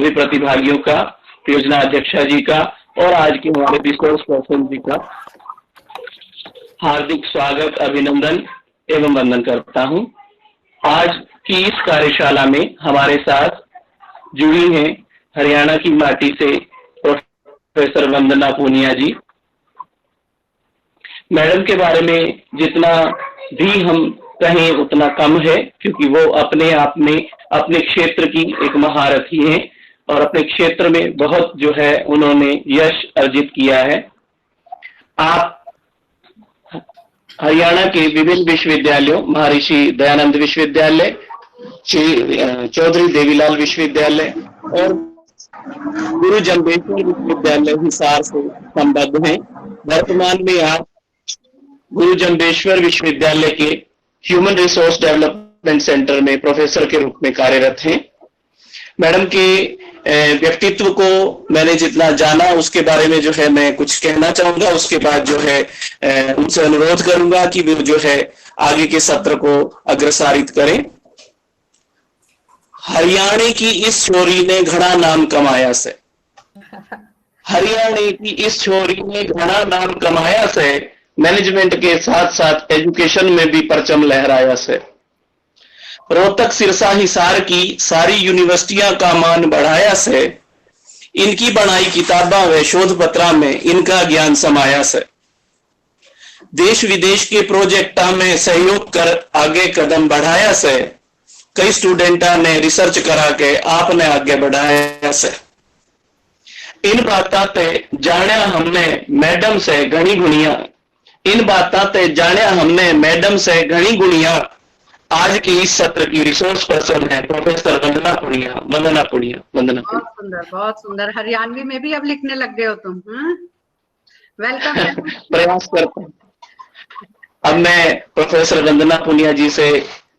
सभी प्रतिभागियों का, योजना अध्यक्षा जी का और आज के हमारे रिसोर्स पर्सन जी का हार्दिक स्वागत, अभिनंदन एवं वंदन करता हूं। आज की इस कार्यशाला में हमारे साथ जुड़ी हैं हरियाणा की माटी से प्रोफेसर वंदना पूनिया जी। मैडम के बारे में जितना भी हम कहें उतना कम है, क्योंकि वो अपने आप में अपने क्षेत्र की एक महारथी हैं और अपने क्षेत्र में बहुत जो है उन्होंने यश अर्जित किया है। आप हरियाणा के विभिन्न विश्वविद्यालयों, महर्षि दयानंद विश्वविद्यालय, चौधरी देवीलाल विश्वविद्यालय और गुरु जम्बेश्वर विश्वविद्यालय हिसार से संबद्ध हैं। वर्तमान में आप गुरु जम्बेश्वर विश्वविद्यालय के ह्यूमन रिसोर्स डेवलपमेंट सेंटर में प्रोफेसर के रूप में कार्यरत हैं। मैडम के व्यक्तित्व को मैंने जितना जाना उसके बारे में जो है मैं कुछ कहना चाहूंगा। उसके बाद जो है उनसे अनुरोध करूंगा कि वो जो है आगे के सत्र को अग्रसारित करें। हरियाणा की इस छोरी ने घना नाम कमाया से, हरियाणा की इस छोरी ने घना नाम कमाया से, मैनेजमेंट के साथ साथ एजुकेशन में भी परचम लहराया से। रोहतक, सिरसा, हिसार की सारी यूनिवर्सिटियां का मान बढ़ाया से, इनकी बनाई किताबा व शोध पत्रा में इनका ज्ञान समाया से। देश विदेश के प्रोजेक्टा में सहयोग कर आगे कदम बढ़ाया से, कई स्टूडेंटा ने रिसर्च करा के आपने आगे बढ़ाया से। इन बातां ते जानिया हमने मैडम से घनी गुणिया, इन बातां ते जानिया हमने मैडम से घनी गुणिया। आज की इस सत्र की रिसोर्स पर्सन है प्रोफेसर वंदना पुनिया। वंदना पुनिया, वंदना। बहुत सुंदर, बहुत सुंदर। हरियाणवी में भी अब लिखने लग गए हो तुम। वेलकम। प्रयास करता हूँ। अब मैं प्रोफेसर वंदना पुनिया जी से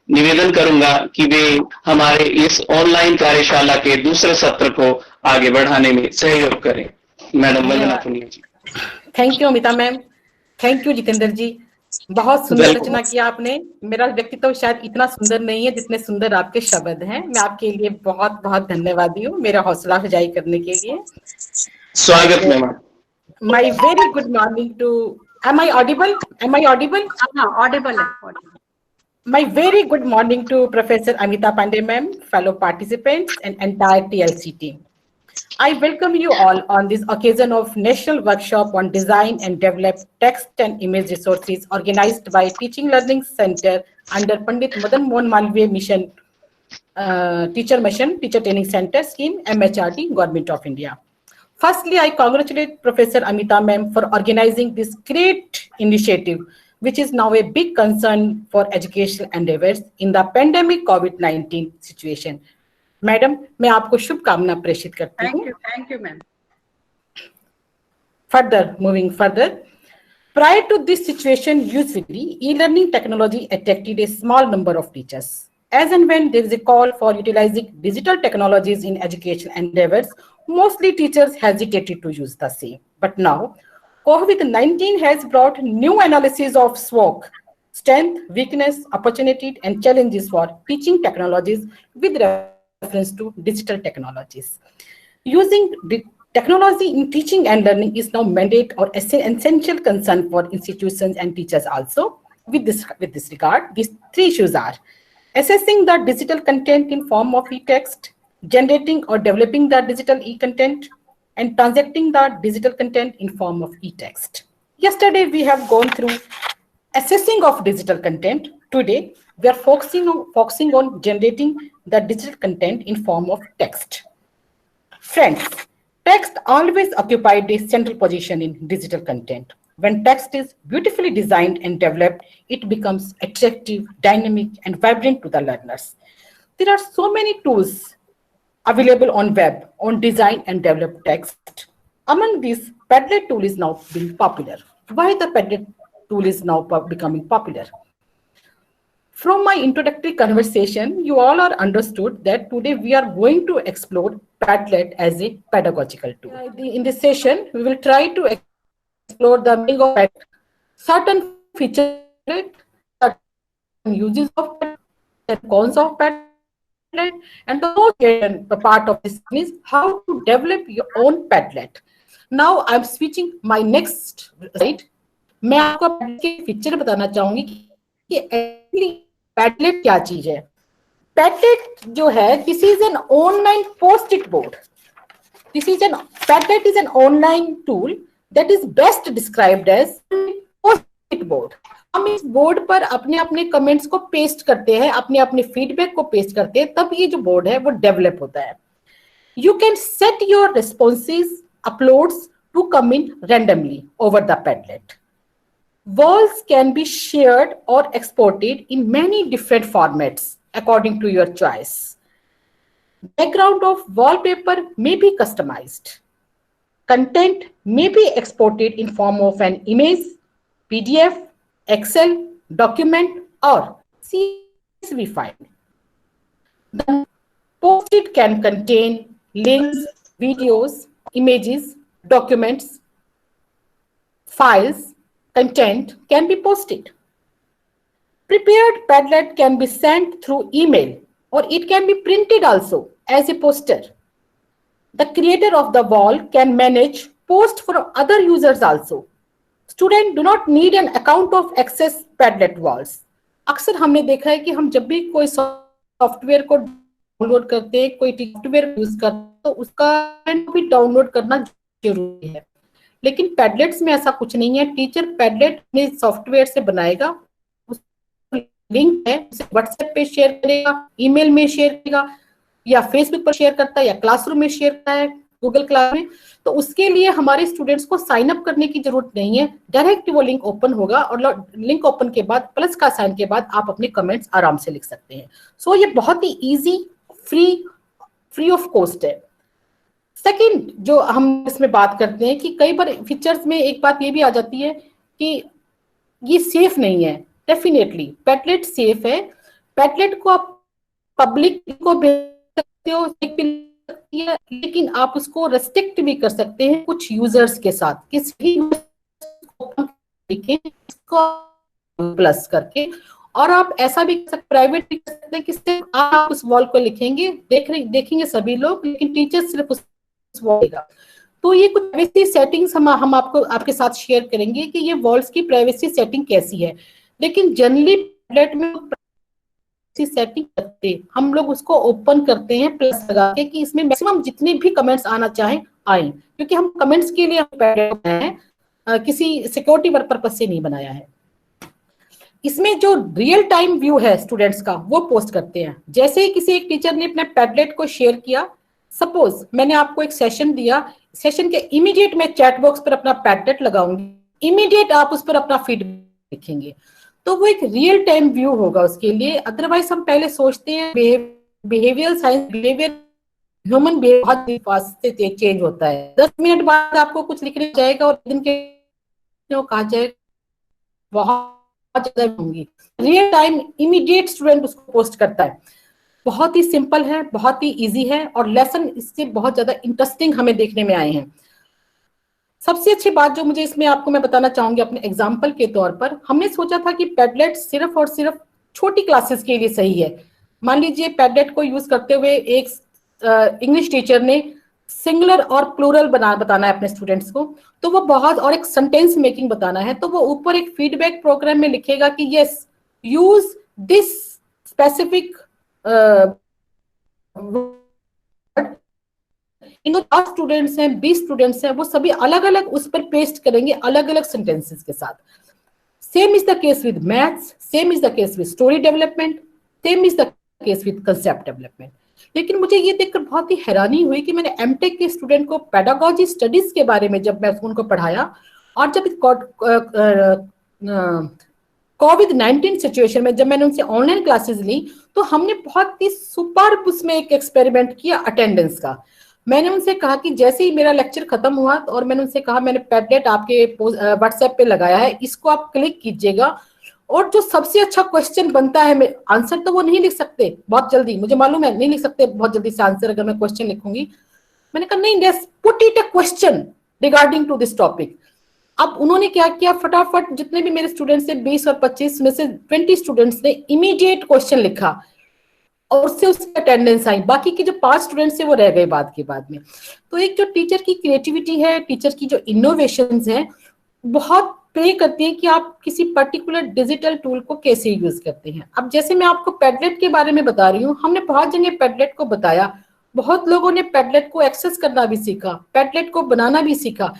निवेदन करूंगा कि वे हमारे इस ऑनलाइन कार्यशाला के दूसरे सत्र को आगे बढ़ाने में सहयोग करें। Madam Vandana Punia ji. Thank you Amita ma'am, thank you Jitendra ji. बहुत सुंदर रचना किया आपने। मेरा व्यक्तित्व शायद इतना सुंदर नहीं है जितने सुंदर आपके शब्द हैं। मैं आपके लिए बहुत बहुत धन्यवादी हूँ मेरा हौसला अफजाई करने के लिए। स्वागत ma'am. My very good morning to, am I audible? Am I audible? Audible है। My very good morning to Professor Amita Pandey ma'am, fellow participants and entire TLC team. I welcome you all on this occasion of National Workshop on Design and Develop Text and Image Resources organized by Teaching Learning Center under Pandit Madan Mohan Malviya Mission, Teacher Training Center Scheme, MHRD, Government of India. Firstly, I congratulate Professor Amita ma'am for organizing this great initiative, which is now a big concern for educational endeavors in the pandemic COVID-19 situation. Madam, मैं आपको शुभकामना प्रेषित करती हूँ। Thank you ma'am. Moving further, prior to this situation, usually e-learning technology attracted a small number of teachers. As and when there is a call for utilizing digital technologies in education endeavors, mostly teachers hesitated to use the same. But now, COVID-19 has brought new analysis of SWOT, strength, weakness, opportunity, and challenges for teaching technologies with reference to digital technologies. Using technology in teaching and learning is now mandate or essential concern for institutions and teachers also. With this regard, these three issues are assessing the digital content in form of e-text, generating or developing the digital e-content, and transacting the digital content in form of e-text. Yesterday, we have gone through assessing of digital content. Today, we are focusing on generating the digital content in form of text. Friends, text always occupied a central position in digital content. When text is beautifully designed and developed, it becomes attractive, dynamic, and vibrant to the learners. There are so many tools available on web on design and develop text. Among these, Padlet tool is now being popular. Why the Padlet tool is now becoming popular? From my introductory conversation, you all are understood that today we are going to explore Padlet as a pedagogical tool. In this session, we will try to explore the meaning of Padlet, certain features, certain uses of Padlet, and cons of Padlet, and the most part of this is how to develop your own Padlet. Now I'm switching my next slide. मैं आपको Padlet के feature बताना चाहूंगी कि actually Padlet क्या चीज है. Padlet जो है, this is an online post-it board. Padlet is an online tool that is best described as post-it board. हम इस बोर्ड पर अपने अपने कमेंट्स को पेस्ट करते हैं, अपने अपने फीडबैक को पेस्ट करते हैं, तब ये जो बोर्ड है वो डेवलप होता है. You can set your responses, uploads to come in randomly over the Padlet. Walls can be shared or exported in many different formats according to your choice. Background of wallpaper may be customized. Content may be exported in form of an image, PDF, Excel, document, or CSV file. The post-it can contain links, videos, images, documents, files, content can be posted. Prepared Padlet can be sent through email, or it can be printed also as a poster. The creator of the wall can manage posts for other users also. Students do not need an account of access Padlet walls. अक्सर हमने देखा है कि हम जब भी कोई software को डाउनलोड करते हैं, कोई सॉफ्टवेयर यूज करते हैं, तो उसका भी डाउनलोड करना जरूरी है. लेकिन पैडलेट्स में ऐसा कुछ नहीं है. टीचर पैडलेट में सॉफ्टवेयर से बनाएगा, लिंक है उसे व्हाट्सएप पे शेयर करेगा, ईमेल में शेयर करेगा, या फेसबुक पर शेयर करता है, या क्लासरूम में शेयर करता है, गूगल क्लास में. तो उसके लिए हमारे स्टूडेंट्स को साइन अप करने की जरूरत नहीं है. डायरेक्ट वो लिंक ओपन होगा और लिंक ओपन के बाद प्लस का साइन के बाद आप अपने कमेंट्स आराम से लिख सकते हैं. सो ये बहुत ही इजी, फ्री ऑफ कॉस्ट है. सेकंड जो हम इसमें बात करते हैं कि कई बार फीचर्स में एक बात ये भी आ जाती है कि ये सेफ नहीं है. डेफिनेटली पैडलेट सेफ है. पैडलेट को आप पब्लिक को भेज सकते हो, लेकिन आप उसको रेस्ट्रिक्ट भी कर सकते हैं कुछ यूजर्स के साथ. किसी इसको प्लस करके, और आप ऐसा भी प्राइवेट भी कर सकते हैं कि सिर्फ आप उस वॉल को लिखेंगे, देखेंगे सभी लोग, लेकिन टीचर सिर्फ उस वॉल देगा. तो ये कुछ प्राइवेसी सेटिंग्स हम आपको आपके साथ शेयर करेंगे कि ये वॉल्स की प्राइवेसी सेटिंग कैसी है. लेकिन जनरली पैडलेट में सेटिंग करते हम लोग उसको ओपन करते हैं प्लस लगा के कि इसमें मैक्सिमम जितने भी कमेंट्स आना चाहें आए, क्योंकि हम कमेंट्स के लिए पैडलेट बनाया है, किसी सिक्योरिटी पर्पस से नहीं बनाया है. इसमें जो रियल टाइम व्यू है स्टूडेंट्स का वो पोस्ट करते हैं. जैसे ही किसी एक टीचर ने अपने पैडलेट को शेयर किया, सपोज मैंने आपको एक सेशन दिया, सेशन के इमीडिएट मैं चैट बॉक्स पर अपना पैडलेट लगाऊंगी, इमीडिएट आप उस पर अपना फीडबैक लिखेंगे, तो वो एक रियल टाइम व्यू होगा उसके लिए. अदरवाइज हम पहले सोचते हैं behavioural science, behaviour human behaviour बहुत फास्ट से चेंज होता है. 10 मिनट बाद आपको कुछ लिखने जाएगा और दिन के कहा जाएगा बहुत ज्यादा होंगी. रियल टाइम इमीडिएट स्टूडेंट उसको पोस्ट करता है. बहुत ही सिंपल है, बहुत ही इजी है, और लेसन इससे बहुत ज्यादा इंटरेस्टिंग हमें देखने में आए हैं. सबसे अच्छी बात जो मुझे इसमें आपको मैं बताना चाहूंगी अपने एग्जाम्पल के तौर पर, हमने सोचा था कि पैडलेट सिर्फ और सिर्फ छोटी क्लासेस के लिए सही है. मान लीजिए पैडलेट को यूज करते हुए एक इंग्लिश टीचर ने सिंगुलर और प्लूरल बताना है अपने स्टूडेंट्स को, तो वो बहुत, और एक सेंटेंस मेकिंग बताना है, तो वो ऊपर एक फीडबैक प्रोग्राम में लिखेगा कि yes use this specific in 10 students हैं, 20 स्टूडेंट्स हैं, वो सभी अलग अलग उस पर पेस्ट करेंगे अलग अलग सेंटेंसेस के साथ. Same is the case with maths, same is the case with story development, same is the case with concept development. लेकिन मुझे ये देखकर बहुत ही हैरानी हुई कि मैंने एमटेक के स्टूडेंट को पेडागोजी स्टडीज के बारे में जब मैं उनको पढ़ाया, और जब कोविड-19 सिचुएशन में जब मैंने उनसे ऑनलाइन क्लासेस ली, तो हमने बहुत ही सुपर्ब उसमें एक एक्सपेरिमेंट किया अटेंडेंस का. मैंने उनसे कहा कि जैसे ही मेरा लेक्चर खत्म हुआ, और मैंने उनसे कहा मैंने पैडलेट आपके व्हाट्सएप पे लगाया है, इसको आप क्लिक कीजिएगा, और जो सबसे अच्छा क्वेश्चन बनता है, आंसर तो वो नहीं लिख सकते बहुत जल्दी, मुझे मालूम है नहीं लिख सकते बहुत जल्दी से आंसर अगर मैं क्वेश्चन लिखूंगी. मैंने कहा नहीं, let's put it a question regarding to this topic. अब उन्होंने क्या किया, फटाफट जितने भी मेरे स्टूडेंट्स थे 20 और 25 में से 20 स्टूडेंट्स ने इमीडिएट क्वेश्चन लिखा. और उससे उसकी अटेंडेंस आई, बाकी के जो 5 स्टूडेंट्स थे वो रह गए बाद में। तो एक जो टीचर की क्रिएटिविटी है, टीचर की जो इनोवेशंस है, बहुत पे करती है कि आप किसी पर्टिकुलर डिजिटल टूल को कैसे यूज करते हैं। अब जैसे मैं आपको पैडलेट के बारे में बता रही हूँ, हमने बहुत जगह पैडलेट को बताया, बहुत लोगों ने पैडलेट को एक्सेस करना भी सीखा, पैडलेट को बनाना भी सीखा,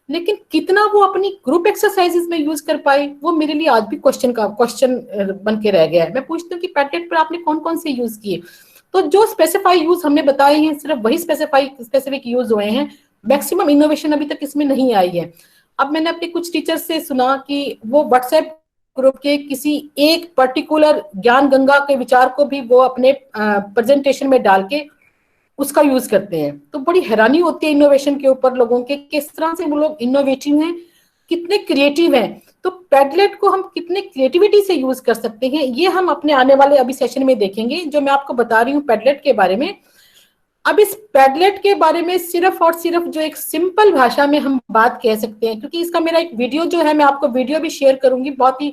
लेकिन कितना वो अपनी ग्रुप एक्सरसाइजेस में यूज कर पाए, वो मेरे लिए आज भी क्वेश्चन बन के रह गया है। मैं पूछती हूँ कि पैडलेट पर आपने कौन कौन से यूज किए, तो जो स्पेसिफाई यूज हमने बताए हैं सिर्फ वही स्पेसिफिक यूज हुए हैं, मैक्सिमम इनोवेशन अभी तक इसमें नहीं आई है। अब मैंने अपने कुछ टीचर से सुना कि वो व्हाट्सएप ग्रुप के किसी एक पर्टिकुलर ज्ञान गंगा के विचार को भी वो अपने प्रेजेंटेशन में डाल के उसका यूज करते हैं। तो बड़ी हैरानी होती है इनोवेशन के ऊपर लोगों के, किस तरह से वो लोग इनोवेटिव हैं, कितने क्रिएटिव हैं। तो पैडलेट को हम कितने क्रिएटिविटी से यूज कर सकते हैं, ये हम अपने आने वाले अभी सेशन में देखेंगे, जो मैं आपको बता रही हूँ पैडलेट के बारे में। अब इस पैडलेट के बारे में सिर्फ और सिर्फ जो एक सिंपल भाषा में हम बात कह सकते हैं, क्योंकि इसका मेरा एक वीडियो जो है, मैं आपको वीडियो भी शेयर करूंगी, बहुत ही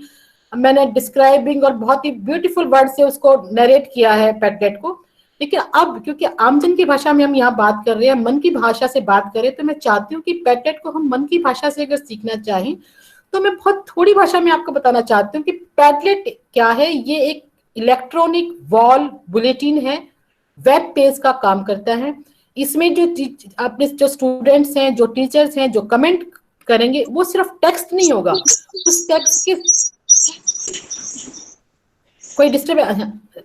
मैंने डिस्क्राइबिंग और बहुत ही ब्यूटीफुल वर्ड से उसको नरेट किया है पैडलेट को। लेकिन अब क्योंकि आमजन की भाषा में हम यहाँ बात कर रहे हैं, मन की भाषा से बात करें, तो मैं चाहती हूँ कि पैडलेट को हम मन की भाषा से अगर सीखना चाहें तो मैं बहुत थोड़ी भाषा में आपको बताना चाहती हूँ कि पैडलेट क्या है। ये एक इलेक्ट्रॉनिक वॉल बुलेटिन है, वेब पेज का काम करता है। इसमें जो अपने जो स्टूडेंट्स हैं, जो टीचर्स हैं, जो कमेंट करेंगे, वो सिर्फ टेक्स्ट नहीं होगा, उस टेक्स्ट के कोई डिस्टर्ब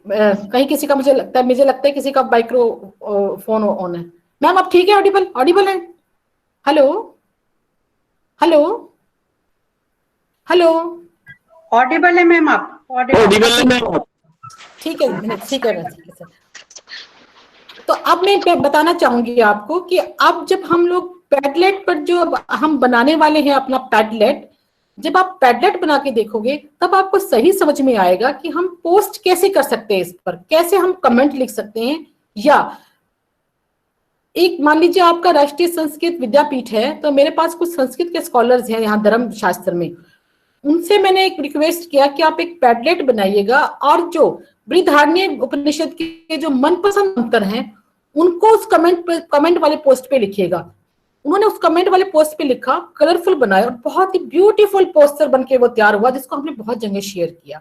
कहीं किसी का मुझे लगता है किसी का माइक्रोफोन ऑन है। मैम आप ठीक है, ऑडिबल है? हेलो हेलो हेलो, ऑडिबल है मैम, आप ऑडिबल है मैम। ठीक है सर। तो अब मैं बताना चाहूंगी आपको कि अब जब हम लोग पैडलेट पर जो हम बनाने वाले हैं अपना पैडलेट, जब आप पैडलेट बना के देखोगे तब आपको सही समझ में आएगा कि हम पोस्ट कैसे कर सकते हैं, इस पर कैसे हम कमेंट लिख सकते हैं। या एक मान लीजिए आपका राष्ट्रीय संस्कृत विद्यापीठ है, तो मेरे पास कुछ संस्कृत के स्कॉलर्स हैं यहाँ धर्म शास्त्र में, उनसे मैंने एक रिक्वेस्ट किया कि आप एक पैडलेट बनाइएगा और जो बृहदारण्यक उपनिषद के जो मनपसंद मंत्र हैं उनको उस कमेंट वाले पोस्ट पे लिखिएगा। उन्होंने उस कमेंट वाले पोस्ट पे लिखा, कलरफुल बनाया और बहुत ही ब्यूटीफुल पोस्टर बनके वो तैयार हुआ, जिसको हमने बहुत जगह शेयर किया।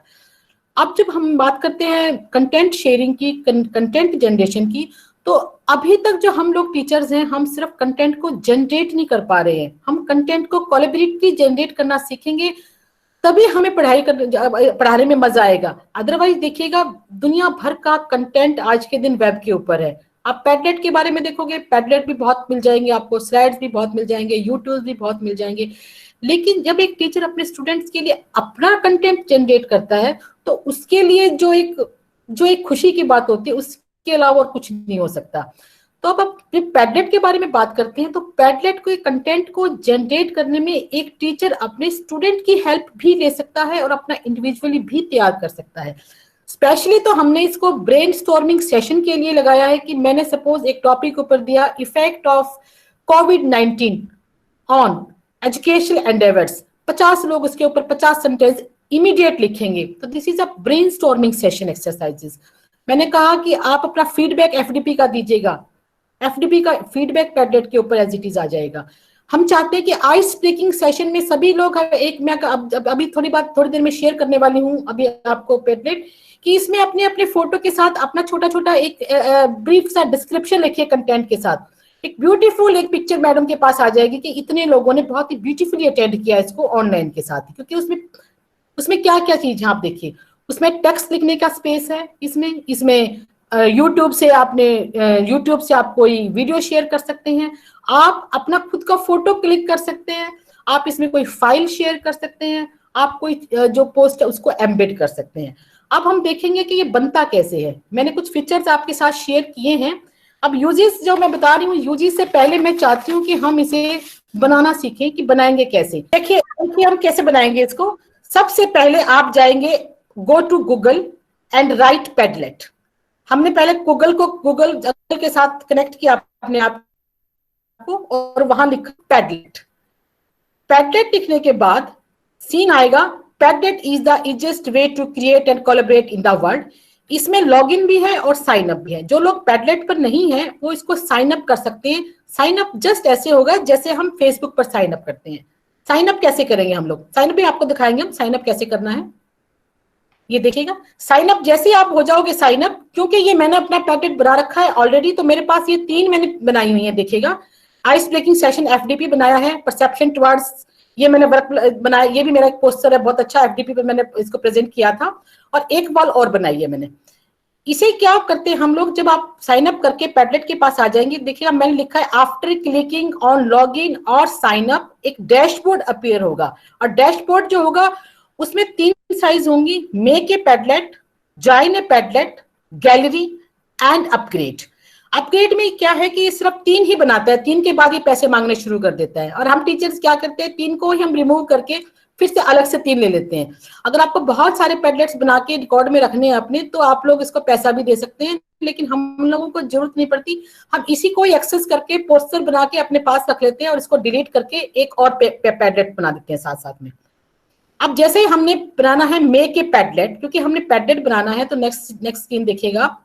अब जब हम बात करते हैं कंटेंट शेयरिंग की, कंटेंट जनरेशन की, तो अभी तक जो हम लोग टीचर्स हैं, हम सिर्फ कंटेंट को जनरेट नहीं कर पा रहे हैं, हम कंटेंट को कोलैबोरेटिवली जनरेट करना सीखेंगे, तभी हमें पढ़ाने में मजा आएगा। अदरवाइज देखिएगा दुनिया भर का कंटेंट आज के दिन वेब के ऊपर है। आप पैडलेट के बारे में देखोगे, पैडलेट भी बहुत मिल जाएंगे आपको, स्लाइड्स भी बहुत मिल जाएंगे, यूट्यूब भी बहुत मिल जाएंगे, लेकिन जब एक टीचर अपने स्टूडेंट्स के लिए अपना कंटेंट जनरेट करता है तो उसके लिए जो एक खुशी की बात होती है, उसके अलावा और कुछ नहीं हो सकता। तो अब पैडलेट के बारे में बात करते हैं, तो पैडलेट को कंटेंट को जनरेट करने में एक टीचर अपने स्टूडेंट की हेल्प भी ले सकता है और अपना इंडिविजुअली भी तैयार कर सकता है। स्पेशली तो हमने इसको ब्रेनस्टॉर्मिंग सेशन के लिए लगाया है कि मैंने सपोज एक टॉपिक ऊपर दिया, effect of covid on educational endeavours, 50 लोग उसके ऊपर 50 सेंटेंस इमीडिएट लिखेंगे। तो this is a brainstorming session exercises. मैंने कहा कि आप अपना फीडबैक एफडीपी का दीजिएगा, एफडीपी का फीडबैक पैडलेट के ऊपर एज इट इज आ जाएगा। हम चाहते हैं कि आइस ब्रेकिंग सेशन में सभी लोग, एक मैं अभी थोड़ी देर में शेयर करने वाली हूँ अभी आपको पैडलेट, कि इसमें अपने अपने फोटो के साथ अपना छोटा छोटा एक ब्रीफ सा डिस्क्रिप्शन लिखिए कंटेंट के साथ। एक ब्यूटीफुल एक पिक्चर मैडम के पास आ जाएगी कि इतने लोगों ने बहुत ही ब्यूटीफुली अटेंड किया इसको ऑनलाइन के साथ, क्योंकि उसमें क्या क्या चीज है आप देखिए। उसमें टेक्स्ट लिखने का स्पेस है, इसमें यूट्यूब से आप कोई वीडियो शेयर कर सकते हैं, आप अपना खुद का फोटो क्लिक कर सकते हैं, आप इसमें कोई फाइल शेयर कर सकते हैं, आप कोई जो पोस्ट है उसको एम्बेड कर सकते हैं। अब हम देखेंगे कि ये बनता कैसे है। मैंने कुछ फीचर्स आपके साथ शेयर किए हैं। अब यूजेस जो मैं बता रही हूँ, यूजेस से पहले मैं चाहती हूँ कि हम इसे बनाना सीखें कि बनाएंगे कैसे। देखिए हम कैसे बनाएंगे इसको। सबसे पहले आप जाएंगे go to Google and write Padlet. हमने पहले गूगल के साथ कनेक्ट किया अपने आप को और वहां लिखा पैडलेट। पैडलेट लिखने के बाद सीन आएगा, Padlet is the easiest way to create and collaborate in the world. इसमें लॉगिन भी है और साइन अप भी है। जो लोग पैडलेट पर नहीं है वो इसको साइन अप कर सकते हैं। साइन अप जस्ट ऐसे होगा जैसे हम फेसबुक पर साइन अप करते हैं। साइन अप कैसे करेंगे हम लोग, साइन अप भी आपको दिखाएंगे हम साइन अप कैसे करना है। ये देखिएगा साइन अप, जैसे आप हो जाओगे साइन अप, क्योंकि ये मैंने अपना पैकेट बना रखा है ऑलरेडी, तो मेरे पास ये 3 मैंने बनाई हुई है। देखिएगा आइस ब्रेकिंग सेशन एफडीपी बनाया है, परसेप्शन टुवर्ड्स ये मैंने वर्क बनाया, ये भी मेरा एक पोस्टर है बहुत अच्छा, एफडीपी पे मैंने इसको प्रेजेंट किया था। और एक वॉल और बनाई है मैंने। इसे क्या करते हैं हम लोग, जब आप साइन अप करके पैडलेट के पास आ जाएंगे, देखिएगा मैंने लिखा है after clicking on log in और साइन अप एक डैशबोर्ड अपीयर होगा। और डैशबोर्ड जो होगा उसमें 3 साइज होंगी, make a Padlet, join A Padlet, gallery and upgrade. Upgrade में क्या है कि ये सिर्फ 3 ही बनाता है, 3 के बाद ये पैसे मांगने शुरू कर देता है। और हम टीचर्स क्या करते हैं, 3 को ही हम रिमूव करके फिर से अलग से 3 ले लेते हैं। अगर आपको बहुत सारे पैडलेट्स बना के रिकॉर्ड में रखने हैं अपने, तो आप लोग इसको पैसा भी दे सकते हैं, लेकिन हम लोगों को जरूरत नहीं पड़ती। हम इसी को एक्सेस करके पोस्टर बना के अपने पास रख लेते हैं और इसको डिलीट करके एक और पैडलेट बना देते हैं साथ साथ में। अब जैसे ही हमने बनाना है मेक ए पैडलेट, क्योंकि हमने पैडलेट बनाना है, तो नेक्स्ट स्क्रीन देखिएगा।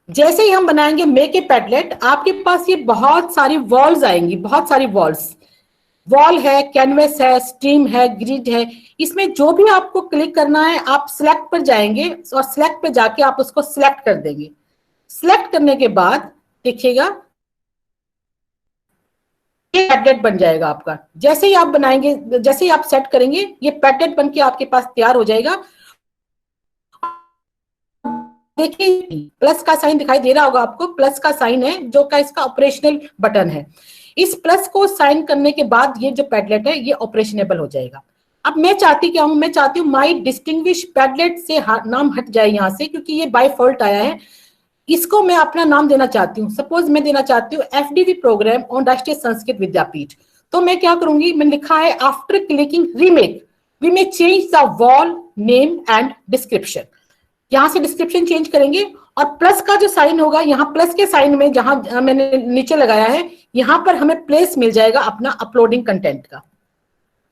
जैसे ही हम बनाएंगे मेक ए पैडलेट, आपके पास ये बहुत सारी वॉल्स आएंगी, बहुत सारी वॉल्स, वॉल है, कैनवस है, स्ट्रीम है, ग्रिड है। इसमें जो भी आपको क्लिक करना है आप सिलेक्ट पर जाएंगे और सिलेक्ट पे जाके आप उसको सिलेक्ट कर देंगे। सिलेक्ट करने के बाद देखिएगा ये पैडलेट बन जाएगा आपका। जैसे ही आप बनाएंगे, जैसे ही आप सेट करेंगे, ये पैडलेट बन के आपके पास तैयार हो जाएगा। देखिए प्लस का साइन दिखाई दे रहा होगा आपको, प्लस का साइन है जो का इसका ऑपरेशनल बटन है। इस प्लस को साइन करने के बाद ये जो पैडलेट है ये ऑपरेशनेबल हो जाएगा। अब मैं चाहती क्या हूं, मैं चाहती हूँ माई डिस्टिंग्विश पैडलेट से नाम हट जाए यहाँ से, क्योंकि ये बाय फॉल्ट आया है। इसको मैं अपना नाम देना चाहती हूँ। सपोज मैं देना चाहती हूँ एफडीवी प्रोग्राम ऑन राष्ट्रीय संस्कृत विद्यापीठ। तो मैं क्या करूंगी, मैंने लिखा है after clicking remake we may change the wall name and description. यहां से डिस्क्रिप्शन चेंज करेंगे और प्लस का जो साइन होगा, यहाँ प्लस के साइन में जहां मैंने नीचे लगाया है, यहां पर हमें प्लेस मिल जाएगा अपना अपलोडिंग कंटेंट का।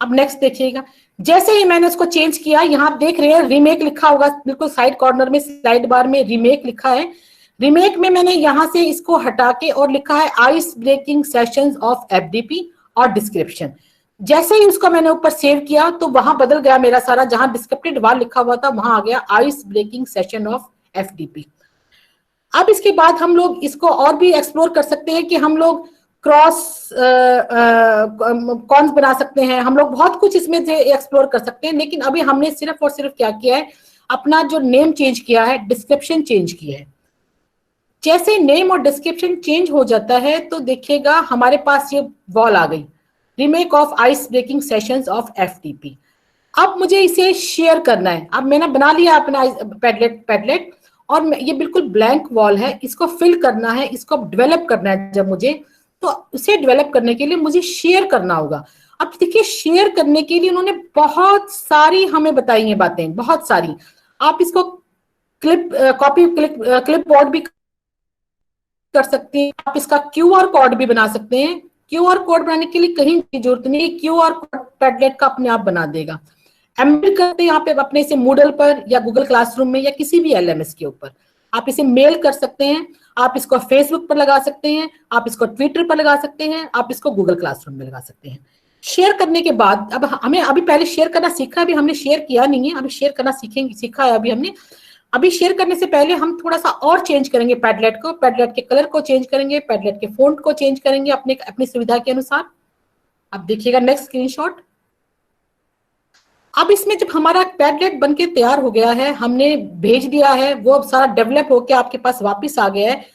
अब नेक्स्ट देखिएगा, जैसे ही मैंने उसको चेंज किया, यहाँ देख रहे हैं रीमेक लिखा होगा बिल्कुल साइड कॉर्नर में, स्लाइड बार में रीमेक लिखा है। रीमेक में मैंने यहां से इसको हटा के और लिखा है ice breaking sessions of FDP और डिस्क्रिप्शन। जैसे ही उसको मैंने ऊपर सेव किया तो वहां बदल गया मेरा सारा, जहां डिस्क्रिप्टिव वाल लिखा हुआ था वहां आ गया ice breaking session of FDP. अब इसके बाद हम लोग इसको और भी एक्सप्लोर कर सकते हैं कि हम लोग क्रॉस कॉन्स बना सकते हैं, हम लोग बहुत कुछ इसमें से एक्सप्लोर कर सकते हैं। लेकिन अभी हमने सिर्फ और सिर्फ क्या किया है, अपना जो नेम चेंज किया है, डिस्क्रिप्शन चेंज किया है। जैसे नेम और डिस्क्रिप्शन चेंज हो जाता है तो देखिएगा हमारे पास ये वॉल आ गई, remake of ice breaking sessions of FTP. अब मुझे इसे शेयर करना है। अब मैंने बना लिया अपना पैडलेट और ये बिल्कुल ब्लैंक वॉल है, इसको फिल करना है, इसको डेवलप करना है जब मुझे, तो उसे डेवलप करने के लिए मुझे शेयर करना होगा। अब देखिए शेयर करने के लिए उन्होंने बहुत सारी हमें बताई हैं बातें, बहुत सारी। आप इसको क्लिप बोर्ड भी कर सकते हैं, आप इसका क्यूआर कोड भी बना सकते हैं। क्यूआर कोड बनाने के लिए कहीं की जरूरत नहीं, क्यूआर कोड पैडलेट का अपने आप बना देगा। एम्बेड करते हैं यहाँ पे अपने इसे मूडल पर या गूगल क्लासरूम में या किसी भी एलएमएस के ऊपर। आप इसे मेल कर सकते हैं, आप इसको फेसबुक पर लगा सकते हैं, आप इसको ट्विटर पर लगा सकते हैं, आप इसको गूगल क्लासरूम में लगा सकते हैं। शेयर करने के बाद अब हमें अभी पहले शेयर करना सीखा, अभी हमने शेयर किया नहीं है, अभी शेयर करना सीखा है अभी हमने। अभी शेयर करने से पहले हम थोड़ा सा और चेंज करेंगे पैडलेट को, पैडलेट के कलर को चेंज करेंगे, पैडलेट के फॉन्ट को चेंज करेंगे अपनी सुविधा के अनुसार। अब देखिएगा नेक्स्ट स्क्रीनशॉट। अब इसमें जब हमारा पैडलेट बनके तैयार हो गया है, हमने भेज दिया है, वो सारा डेवलप होकर आपके पास वापस आ गया है,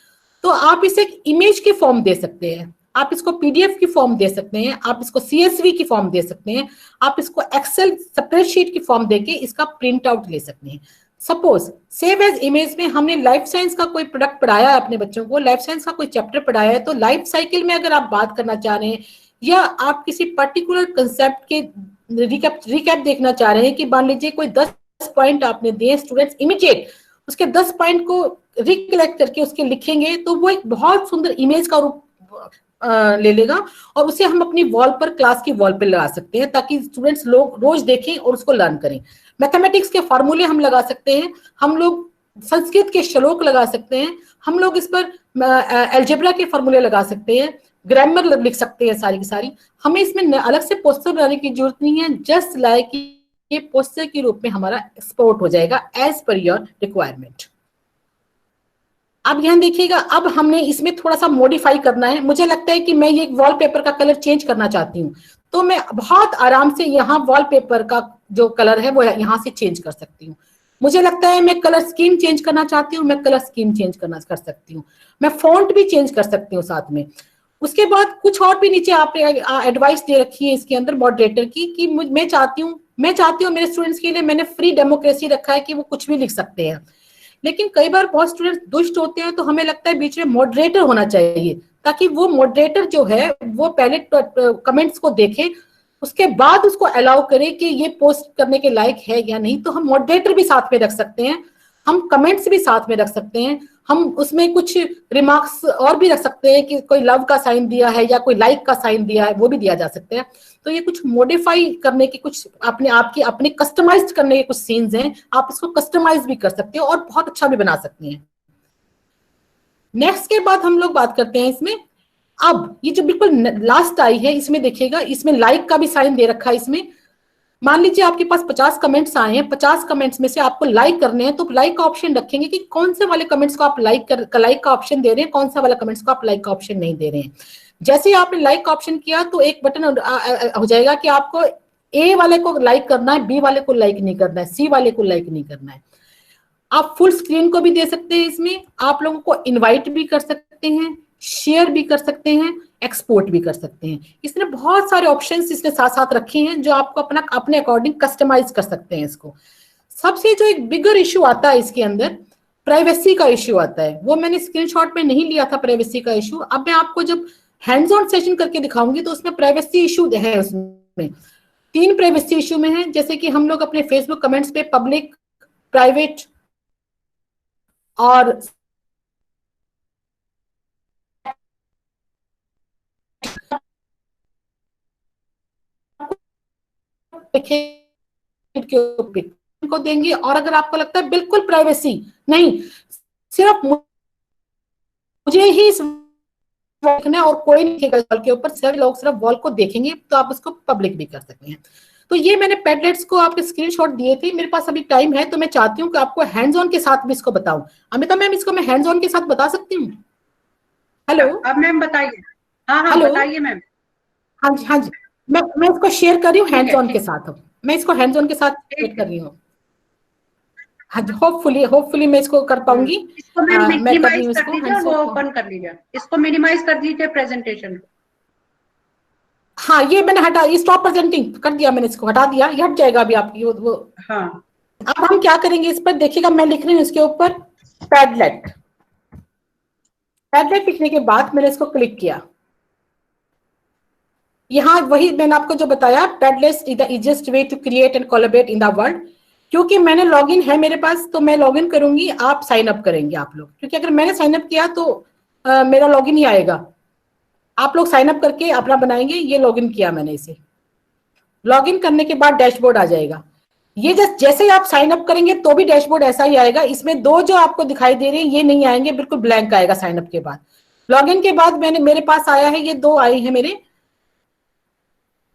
तो आप इसे एक इमेज की फॉर्म दे सकते हैं, आप इसको पीडीएफ की फॉर्म दे सकते हैं, आप इसको सीएसवी की फॉर्म दे सकते हैं, आप इसको एक्सेल स्प्रेडशीट की फॉर्म देके इसका प्रिंट आउट ले सकते हैं। सपोज सेव एज इमेज में हमने लाइफ साइंस का कोई प्रोडक्ट पढ़ाया है अपने बच्चों को, लाइफ साइंस का कोई चैप्टर पढ़ाया है, तो लाइफ साइकिल में अगर आप बात करना चाह रहे हैं या आप किसी पर्टिकुलर कंसेप्ट के रिकैप देखना चाह रहे हैं कि मान लीजिए कोई 10 पॉइंट आपने दिए, स्टूडेंट्स इमीडिएट उसके 10 पॉइंट को रिकलेक्ट करके उसके लिखेंगे, तो वो एक बहुत सुंदर इमेज का रूप ले लेगा और उसे हम अपनी वॉल पर, क्लास की वॉल पर लगा सकते हैं, ताकि स्टूडेंट्स लोग रोज देखें और उसको लर्न करें। मैथमेटिक्स के फॉर्मूले हम लगा सकते हैं, हम लोग संस्कृत के श्लोक लगा सकते हैं, हम लोग इस पर अलजेब्रा के फॉर्मूले लगा सकते हैं, ग्रामर लिख सकते हैं सारी की सारी। हमें इसमें अलग से पोस्टर बनाने की जरूरत नहीं है, जस्ट लाइक ये पोस्टर के रूप में हमारा एक्सपोर्ट हो जाएगा एज पर योर रिक्वायरमेंट। अब यहाँ देखिएगा, अब हमने इसमें थोड़ा सा मॉडिफाई करना है। मुझे लगता है कि मैं ये वॉलपेपर का कलर चेंज करना चाहती हूँ, तो मैं बहुत आराम से यहाँ वॉलपेपर का जो कलर है वो यहाँ से चेंज कर सकती हूँ। मुझे लगता है मैं कलर स्कीम चेंज करना चाहती हूँ, मैं कलर स्कीम चेंज कर सकती हूँ, मैं फॉन्ट भी चेंज कर सकती हूँ साथ में। उसके बाद कुछ और भी नीचे आपने एडवाइस दे रखी है इसके अंदर मॉडरेटर की, कि मैं चाहती हूँ मेरे स्टूडेंट्स के लिए मैंने फ्री डेमोक्रेसी रखा है कि वो कुछ भी लिख सकते हैं। लेकिन कई बार बहुत स्टूडेंट्स दुष्ट होते हैं, तो हमें लगता है बीच में मॉडरेटर होना चाहिए, ताकि वो मॉडरेटर जो है वो पहले कमेंट्स को देखे, उसके बाद उसको अलाउ करे कि ये पोस्ट करने के लायक है या नहीं। तो हम मॉडरेटर भी साथ में रख सकते हैं, हम कमेंट्स भी साथ में रख सकते हैं, हम उसमें कुछ रिमार्क्स और भी रख सकते हैं कि कोई लव का साइन दिया है या कोई लाइक का साइन दिया है, वो भी दिया जा सकते हैं। तो ये कुछ मॉडिफाई करने के, कुछ अपने कस्टमाइज करने के कुछ सीन्स हैं, आप इसको कस्टमाइज भी कर सकते हो और बहुत अच्छा भी बना सकते हैं। नेक्स्ट के बाद हम लोग बात करते हैं इसमें, अब ये जो बिल्कुल लास्ट आई है इसमें देखिएगा, इसमें लाइक का भी साइन दे रखा है इसमें। मान लीजिए आपके पास 50 कमेंट्स आए हैं, 50 कमेंट्स में से आपको लाइक करने हैं, तो लाइक का ऑप्शन रखेंगे कि कौन से वाले कमेंट्स को आप लाइक का ऑप्शन दे रहे हैं, कौन सा वाला कमेंट्स को आप लाइक का ऑप्शन नहीं दे रहे हैं। जैसे ही आपने लाइक का ऑप्शन किया तो एक बटन हो जाएगा कि आपको ए वाले को लाइक करना है, बी वाले को लाइक नहीं करना है, सी वाले को लाइक नहीं करना है। आप फुल स्क्रीन को भी दे सकते हैं, इसमें आप लोगों को इनवाइट भी कर सकते हैं, शेयर भी कर सकते हैं, एक्सपोर्ट भी कर सकते हैं। इसने बहुत सारे ऑप्शंस इसने साथ साथ रखे हैं जो आपको अपने अकॉर्डिंग कस्टमाइज कर सकते हैं इसको। सबसे जो एक बिगर इशू आता है इसके अंदर, प्राइवेसी का इशू आता है। वो मैंने स्क्रीनशॉट में नहीं लिया था प्राइवेसी का इशू। अब मैं आपको जब हैंड्स ऑन सेशन करके दिखाऊंगी तो उसमें प्राइवेसी इशू है। उसमें 3 प्राइवेसी इशू में है, जैसे कि हम लोग अपने फेसबुक कमेंट्स पे पब्लिक, प्राइवेट और को देंगे। और अगर आपको लगता है बिल्कुल प्राइवेसी नहीं, सिर्फ मुझे ही देखना है और कोई नहीं देखेगा वॉल के ऊपर, सभी लोग सिर्फ वॉल को देखेंगे, तो आप उसको पब्लिक भी कर सकते हैं। तो ये मैंने पैडलेट्स को आपके स्क्रीनशॉट दिए थे। मेरे पास अभी टाइम है तो मैं चाहती हूँ कि आपको हैंड्स ऑन के साथ भी इसको बताऊं। अमिता मैम, इसको मैं हैंड्स ऑन के साथ बता सकती हूँ? हेलो, अब मैम बताइए। हाँ हाँ हेलो, बताइए मैम। हाँ जी हाँ जी, मैं इसको शेयर कर रही हूँ हैंड्स ऑन ठीक के साथ। मैं इसको हैंड्स ऑन के साथ शेयर कर रही हूँ। हाँ जी, होपफुली मैं इसको कर पाऊंगी। इसको मैम मैं कर रही मिनिमाइज हूँ कर इसको दीजिए और हैंड्स वो ऑन। ओपन कर लीजिए। इसको मिनिमाइज कर दीजिए प्रेजेंटेशन को। हाँ, ये मैंने हटा, ये स्टॉप प्रेजेंटिंग कर दिया मैंने, इसको हटा दिया, ये हट जाएगा अभी आपकी वो। हाँ, अब हम क्या करेंगे इस पर देखिएगा, मैं लिख रही हूँ इसके ऊपर पैडलेट। पैडलेट लिखने के बाद मैंने इसको क्लिक किया। यहाँ वही मैंने आपको जो बताया, Padlet is the easiest way to create and collaborate in the world. क्योंकि मैंने लॉगिन है मेरे पास, तो मैं लॉगिन करूंगी, आप साइन अप करेंगे आप लोग, क्योंकि अगर मैंने साइन अप किया तो मेरा लॉगिन ही आएगा। आप लोग साइन अप करके अपना बनाएंगे। ये लॉगिन किया मैंने इसे। लॉगिन करने के बाद डैशबोर्ड आ जाएगा। ये जैसे ही आप साइन अप करेंगे तो भी डैशबोर्ड ऐसा ही आएगा। इसमें 2 जो आपको दिखाई दे रहे हैं ये नहीं आएंगे, बिल्कुल ब्लैंक आएगा साइन अप के बाद। लॉगिन के बाद मेरे पास आया है, ये 2 आए हैं मेरे,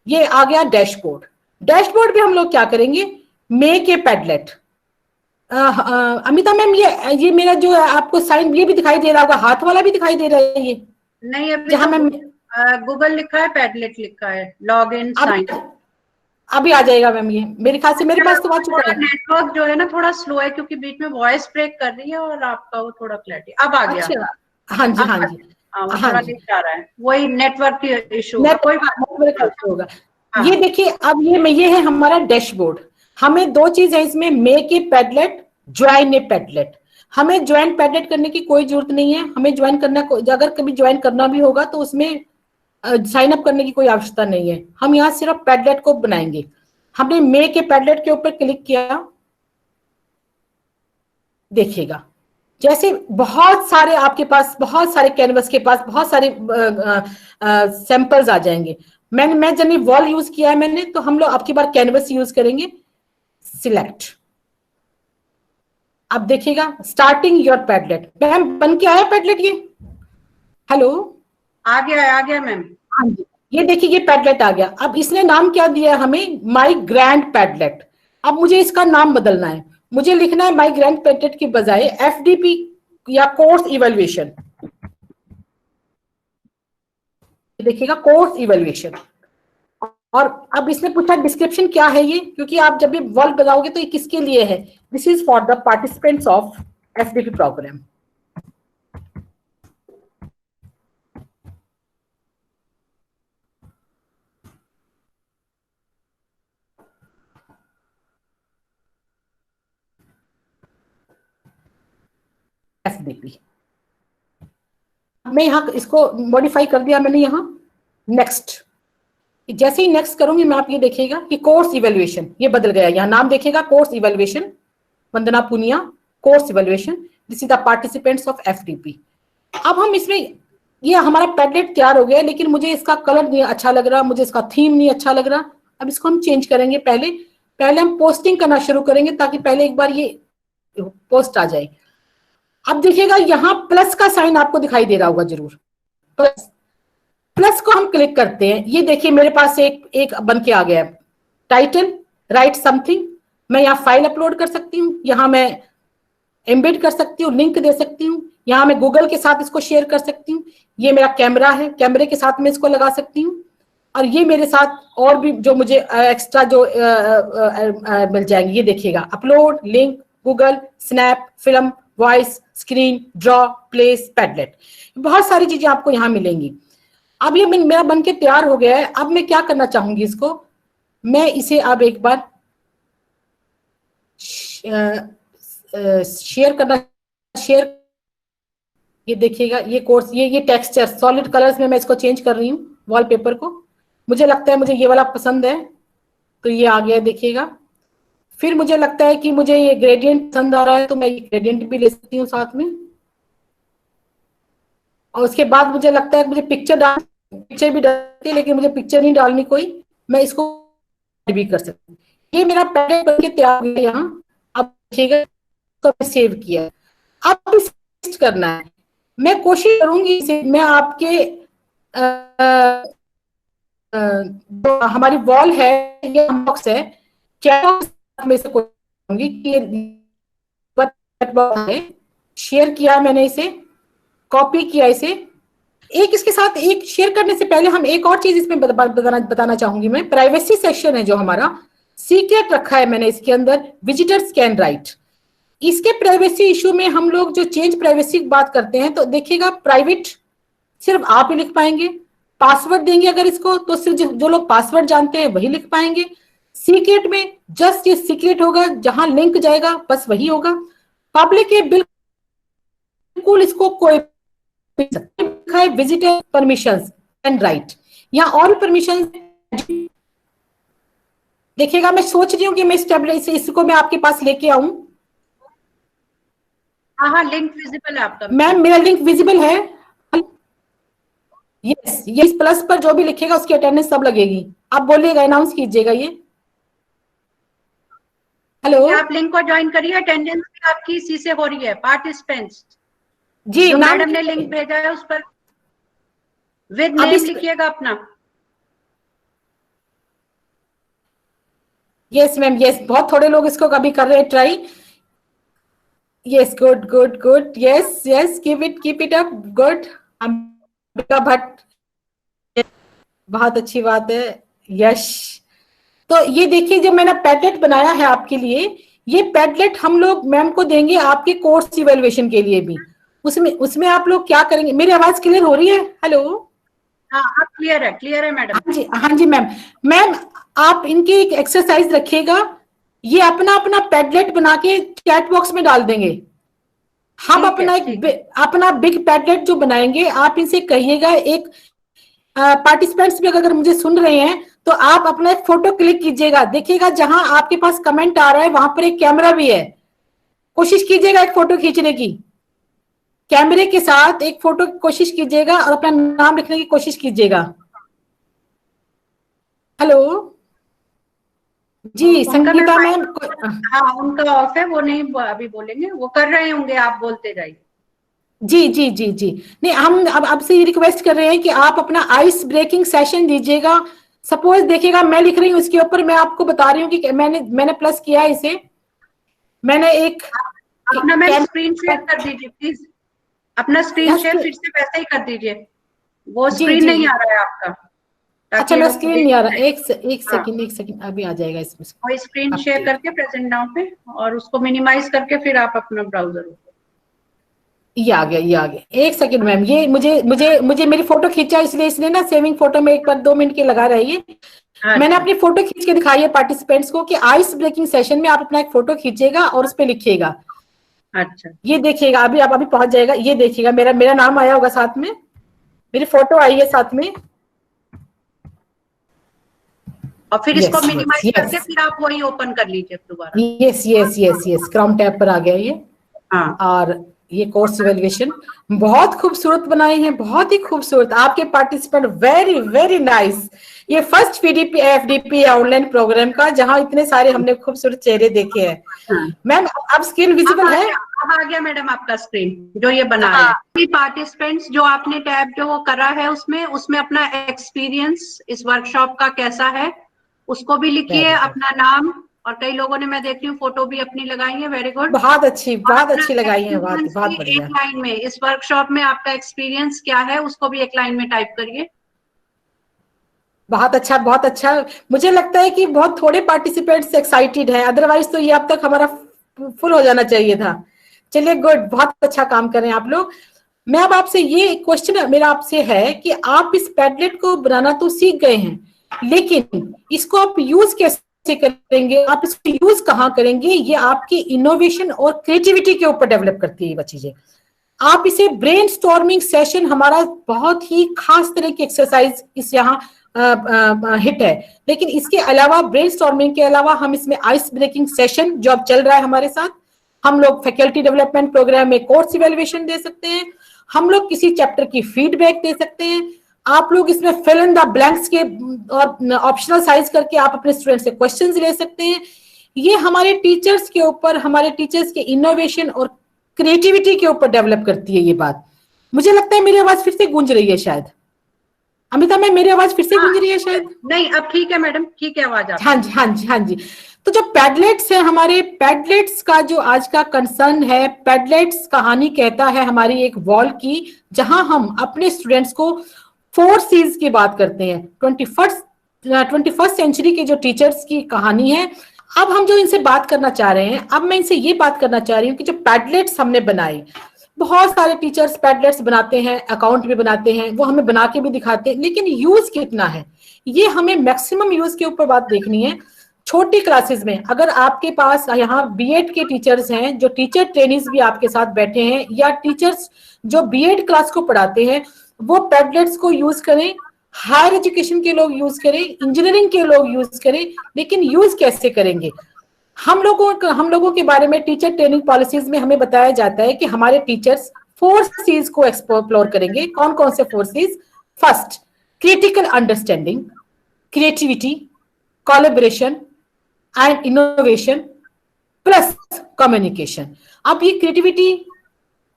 ये आ गया डैशबोर्ड। डैशबोर्ड में हम लोग क्या करेंगे, make a Padlet. Amita ma'am, ये मेरा जो आपको साइन ये भी दिखाई दे रहा होगा, हाथ वाला भी दिखाई दे रहा है ये? नहीं अभी जहां तो मैं गूगल लिखा है, पैडलेट लिखा है, लॉग इन साइन। अभी आ जाएगा मैम, ये मेरे ख्याल से मेरे पास तो आ चुका है। नेटवर्क जो है ना थोड़ा स्लो है, क्योंकि बीच में वॉइस ब्रेक कर रही है और आपका वो थोड़ा क्लैरिटी अब आ गया। अच्छा, हाँ जी हाँ जी हाँ, वो हाँ थोड़ा जी, लेट आ रहा है, वही नेटवर्क की इशू होगा, कोई बात नहीं। होगा। हाँ। ये देखिए, अब ये है हमारा डैशबोर्ड। हमें 2 चीज है इसमें, make a Padlet, join A Padlet. हमें ज्वाइन पैडलेट करने की कोई जरूरत नहीं है। हमें ज्वाइन करना, अगर कभी ज्वाइन करना भी होगा तो उसमें साइन अप करने की कोई आवश्यकता नहीं है। हम यहाँ सिर्फ पैडलेट को बनाएंगे। हमने मेक ए पैडलेट के ऊपर क्लिक किया, देखिएगा जैसे बहुत सारे आपके पास, बहुत सारे कैनवस के पास बहुत सारे सैंपल्स आ जाएंगे। मैं जनरली वॉल यूज किया है मैंने, तो हम लोग आपकी बार कैनवस यूज करेंगे। सिलेक्ट, अब देखिएगा स्टार्टिंग योर पैडलेट। मैम बन के आया पैडलेट ये? हेलो, आ गया मैम। हाँ जी, ये देखिए ये पैडलेट आ गया। अब इसने नाम क्या दिया है हमें? My grand Padlet. अब मुझे इसका नाम बदलना है, मुझे लिखना है माई ग्रैंड पैडलेट की बजाय एफडीपी या कोर्स इवेल्युएशन। देखिएगा कोर्स इवेल्युएशन। और अब इसने पूछा डिस्क्रिप्शन क्या है ये, क्योंकि आप जब भी वर्ड बताओगे तो ये किसके लिए है? This is for the participants of FDP program. FDP मैं यहाँ इसको मॉडिफाई कर दिया मैंने यहाँ। नेक्स्ट, जैसे ही नेक्स्ट करूंगी मैं, आप ये देखिएगा कि कोर्स इवेल्युएशन ये बदल गया। यहाँ नाम देखिएगा course evaluation, Vandana Punia course evaluation, this is the participants of FDP. अब हम इसमें, ये हमारा पैडलेट तैयार हो गया, लेकिन मुझे इसका कलर नहीं अच्छा लग रहा, मुझे इसका थीम नहीं अच्छा लग रहा। अब इसको हम चेंज करेंगे। पहले हम पोस्टिंग करना शुरू करेंगे, ताकि पहले एक बार ये पोस्ट आ जाए। अब देखिएगा यहाँ प्लस का साइन आपको दिखाई दे रहा होगा जरूर। प्लस को हम क्लिक करते हैं, ये देखिए मेरे पास एक बन के आ गया है। Title, right something. मैं यहाँ फाइल अपलोड कर सकती हूँ, यहाँ मैं एम्बेड कर सकती हूँ, लिंक दे सकती हूँ, यहाँ मैं गूगल के साथ इसको शेयर कर सकती हूँ। ये मेरा कैमरा है, कैमरे के साथ मैं इसको लगा सकती हूँ। और ये मेरे साथ और भी जो मुझे एक्स्ट्रा जो मिल जाएंगे, ये देखिएगा upload, link, Google, snap, film, voice, screen, draw, place, Padlet, बहुत सारी चीजें आपको यहाँ मिलेंगी। अब ये मेरा बन के तैयार हो गया है। अब मैं क्या करना चाहूंगी, इसको मैं इसे अब एक बार शेयर करना, शेयर। ये देखिएगा ये कोर्स, ये टेक्सचर सॉलिड कलर्स में मैं इसको चेंज कर रही हूँ वॉलपेपर को। मुझे लगता है मुझे ये वाला पसंद है, तो ये आ गया देखिएगा। फिर मुझे लगता है कि मुझे ये ग्रेडियंट पसंद आ रहा है, तो मैं ये ग्रेडियंट भी ले सकती हूँ साथ में। और उसके बाद मुझे लगता है कि मुझे पिक्चर भी डालती है, लेकिन मुझे पिक्चर नहीं डालनी कोई, मैं इसको भी कर सकती हूँ। ये मेरा पैडलेट बनके तैयार हो गया यहाँ। अब देखिएगा तो सेव किया। अब इसे करना है, मैं कोशिश करूंगी इसे, मैं आपके जो हमारी वॉल है, ये बॉक्स है, चैट में से करूंगी कि शेयर किया मैंने, इसे कॉपी किया, इसे एक इसके साथ एक शेयर करने से पहले हम एक और चीज इसमें बताना चाहूंगी मैं। प्राइवेसी सेक्शन है जो हमारा, सीक्रेट रखा है मैंने इसके अंदर, विजिटर्स कैन राइट। इसके प्राइवेसी इशू में हम लोग जो चेंज प्राइवेसी की बात करते हैं, तो देखिएगा प्राइवेट सिर्फ आप ही लिख पाएंगे। पासवर्ड देंगे अगर इसको, तो सिर्फ जो लोग पासवर्ड जानते हैं वही लिख पाएंगे। सीक्रेट में जस्ट ये सीक्रेट होगा, जहां लिंक जाएगा बस वही होगा। पब्लिक है बिल्कुल, इसको कोई विजिटर परमिशंस एंड राइट, यहाँ और परमिशन देखिएगा। मैं सोच रही हूँ कि मैं इसको मैं आपके पास लेके आऊं। हाँ, लिंक विजिबल है आपका। मैम मेरा लिंक विजिबल है। यस, ये इस प्लस पर जो भी लिखेगा उसकी अटेंडेंस सब लगेगी। आप बोलिएगा, अनाउंस कीजिएगा ये। हेलो, आप लिंक को ज्वाइन करिए, अटेंडेंस भी आपकी इसी से हो रही है। पार्टिसिपेंट्स जी मैडम ने लिंक भेजा है, उस पर विद नेम लिखिएगा अपना। यस मैम, यस, बहुत थोड़े लोग इसको कभी कर रहे हैं try. Yes, good good good, yes yes, keep it up, good. Ambika Bhatt, बहुत अच्छी बात है, यश। तो ये देखिए जो मैंने पैडलेट बनाया है आपके लिए, ये पैडलेट हम लोग मैम को देंगे आपके कोर्स इवेल्युएशन के लिए भी। उसमें आप लोग क्या करेंगे? मेरी आवाज क्लियर हो रही है? हेलो, हाँ, आप क्लियर है मैडम। हाँ जी मैम आप इनकी एक एक्सरसाइज रखिएगा, ये अपना अपना पैडलेट बना के चैट बॉक्स में डाल देंगे। हम अपना बिग पैडलेट जो बनाएंगे, आप इनसे कहिएगा, एक पार्टिसिपेंट्स भी अगर मुझे सुन रहे हैं तो आप अपना एक फोटो क्लिक कीजिएगा। देखिएगा जहां आपके पास कमेंट आ रहा है वहां पर एक कैमरा भी है, कोशिश कीजिएगा एक फोटो खींचने की। कैमरे के साथ एक फोटो की कोशिश कीजिएगा और अपना नाम लिखने की कोशिश कीजिएगा। हेलो जी, उनका संगीता मैं मैम। हाँ, उनका ऑफ है, वो नहीं अभी बोलेंगे, वो कर रहे होंगे, आप बोलते जाइए। जी जी जी जी, नहीं हम अब आपसे ये रिक्वेस्ट कर रहे हैं कि आप अपना आइस ब्रेकिंग सेशन दीजिएगा। सपोज देखिएगा मैं लिख रही हूँ इसके ऊपर, मैं आपको बता रही हूँ कि मैंने प्लस किया है इसे, मैंने एक अपना मैम स्क्रीन शेयर कर दीजिए प्लीज, अपना स्क्रीन शेयर फिर से वैसे ही कर दीजिए, वो जी स्क्रीन जी, नहीं आ रहा है आपका, ताकि अच्छा ये मैं लोग स्क्रीन देख नहीं आ रहा, सकें। एक हाँ, सेकंड एक सेकंड, अभी आ जाएगा इसमें। वो स्क्रीन शेयर करके प्रेजेंट नाउ पे, और उसको मिनिमाइज करके फिर आप अपना ब्राउजर, ये आ गया, ये आ गया। एक सेकंड मैम, ये मुझे मुझे मुझे मेरी फोटो खींचा, इसलिए इसलिए ना सेविंग फोटो में एक बार 2 मिनट के लगा रही है। मैंने अपनी फोटो खींच के दिखाई है पार्टिसिपेंट्स को कि आइस ब्रेकिंग सेशन में आप अपना एक फोटो खींचिएगा और उस पर लिखिएगा। अच्छा, ये देखिएगा, अभी आप अभी पहुंच जाएगा, ये देखिएगा मेरा मेरा नाम आया होगा साथ में, मेरी फोटो आई है साथ में। और फिर यस इसको यस मिनिमाइज करके यस फिर आप वही ओपन कर लीजिए दोबारा। Yes yes yes yes, crown tab पर आ गया ये। हाँ, और ये कोर्स इवेल्युएशन बहुत खूबसूरत बनाई है, बहुत ही खूबसूरत, आपके पार्टिसिपेंट वेरी वेरी नाइस। ये first PDP FDP online program का जहां इतने सारे हमने खूबसूरत चेहरे देखे हैं। हाँ। मैम अब स्क्रीन विजिबल है? अब आ गया मैडम आपका स्क्रीन जो ये बना रहे हैं पार्टिसिपेंट्स, जो आपने टैब जो वो करा है उसमें उसमें अपना एक्सपीरियंस इस वर्कशॉप का कैसा है उसको भी लिखिए, अपना नाम, और कई लोगों ने मैं देख रही हूँ फोटो भी अपनी लगाई है, वेरी गुड, बहुत अच्छी लगाई है, बहुत बढ़िया। एक लाइन में इस वर्कशॉप में आपका एक्सपीरियंस क्या है उसको भी एक लाइन में टाइप करिए। बहुत अच्छा, बहुत अच्छा। मुझे लगता है कि बहुत थोड़े पार्टिसिपेंट्स एक्साइटेड हैं, अदरवाइज तो ये अब तक हमारा फुल हो जाना चाहिए था। चलिए गुड, बहुत अच्छा काम कर रहे हैं आप लोग। मैं अब आपसे ये क्वेश्चन मेरा आपसे है कि आप इस पैडलेट को बनाना तो सीख गए हैं, लेकिन इसको आप यूज कैसे करेंगे, आप इसको यूज कहाँ करेंगे, ये आपकी इनोवेशन और क्रिएटिविटी के ऊपर डेवलप करती है ये चीजें। आप इसे ब्रेनस्टॉर्मिंग सेशन, हमारा बहुत ही खास तरह की एक्सरसाइज इस यहाँ हिट है, लेकिन इसके अलावा ब्रेनस्टॉर्मिंग के अलावा हम इसमें आइस ब्रेकिंग सेशन जो अब चल रहा है हमारे साथ, हम लोग फैकल्टी डेवलपमेंट प्रोग्राम में कोर्स इवेल्युएशन दे सकते हैं, हम लोग किसी चैप्टर की फीडबैक दे सकते हैं, आप लोग इसमें फिल इन द ब्लैंक्स के और ऑप्शनल साइज करके आप अपने स्टूडेंट से क्वेश्चंस ले सकते हैं। ये हमारे टीचर्स के ऊपर, हमारे टीचर्स के इनोवेशन और क्रिएटिविटी के ऊपर डेवलप करती है ये बात। मुझे लगता है मेरी आवाज फिर से गूंज रही है शायद, अमिता मैम मेरी आवाज फिर से गूंज रही है शायद? नहीं, अब ठीक है मैडम, ठीक है आवाज आपकी। हाँ जी हाँ जी हाँ जी। तो जो पैडलेट्स है, हमारे पैडलेट्स का जो आज का कंसर्न है, पैडलेट्स कहानी कहता है हमारी एक वॉल की, जहां हम अपने स्टूडेंट्स को 4 C's की बात करते हैं। 21st सेंचुरी के जो टीचर्स की कहानी है। अब हम जो इनसे बात करना चाह रहे हैं, अब मैं इनसे ये बात करना चाह रही हूँ कि जो पैडलेट्स हमने बनाए, बहुत सारे टीचर्स पैडलेट्स बनाते हैं, अकाउंट भी बनाते हैं, वो हमें बना के भी दिखाते हैं, लेकिन यूज कितना है, ये हमें मैक्सिमम यूज के ऊपर बात देखनी है। छोटी क्लासेस में अगर आपके पास यहाँ बीएड के टीचर्स हैं, जो टीचर ट्रेनिंग्स भी आपके साथ बैठे हैं, या टीचर्स जो बीएड क्लास को पढ़ाते हैं, वो पैडलेट्स को यूज करें। हायर एजुकेशन के लोग यूज करें, इंजीनियरिंग के लोग यूज करें, लेकिन यूज कैसे करेंगे? हम लोगों के बारे में टीचर ट्रेनिंग पॉलिसीज में हमें बताया जाता है कि हमारे टीचर्स 4 C's को एक्सप्लोर करेंगे। कौन कौन से 4 C's? First, critical understanding, creativity, collaboration and innovation plus communication. अब ये creativity,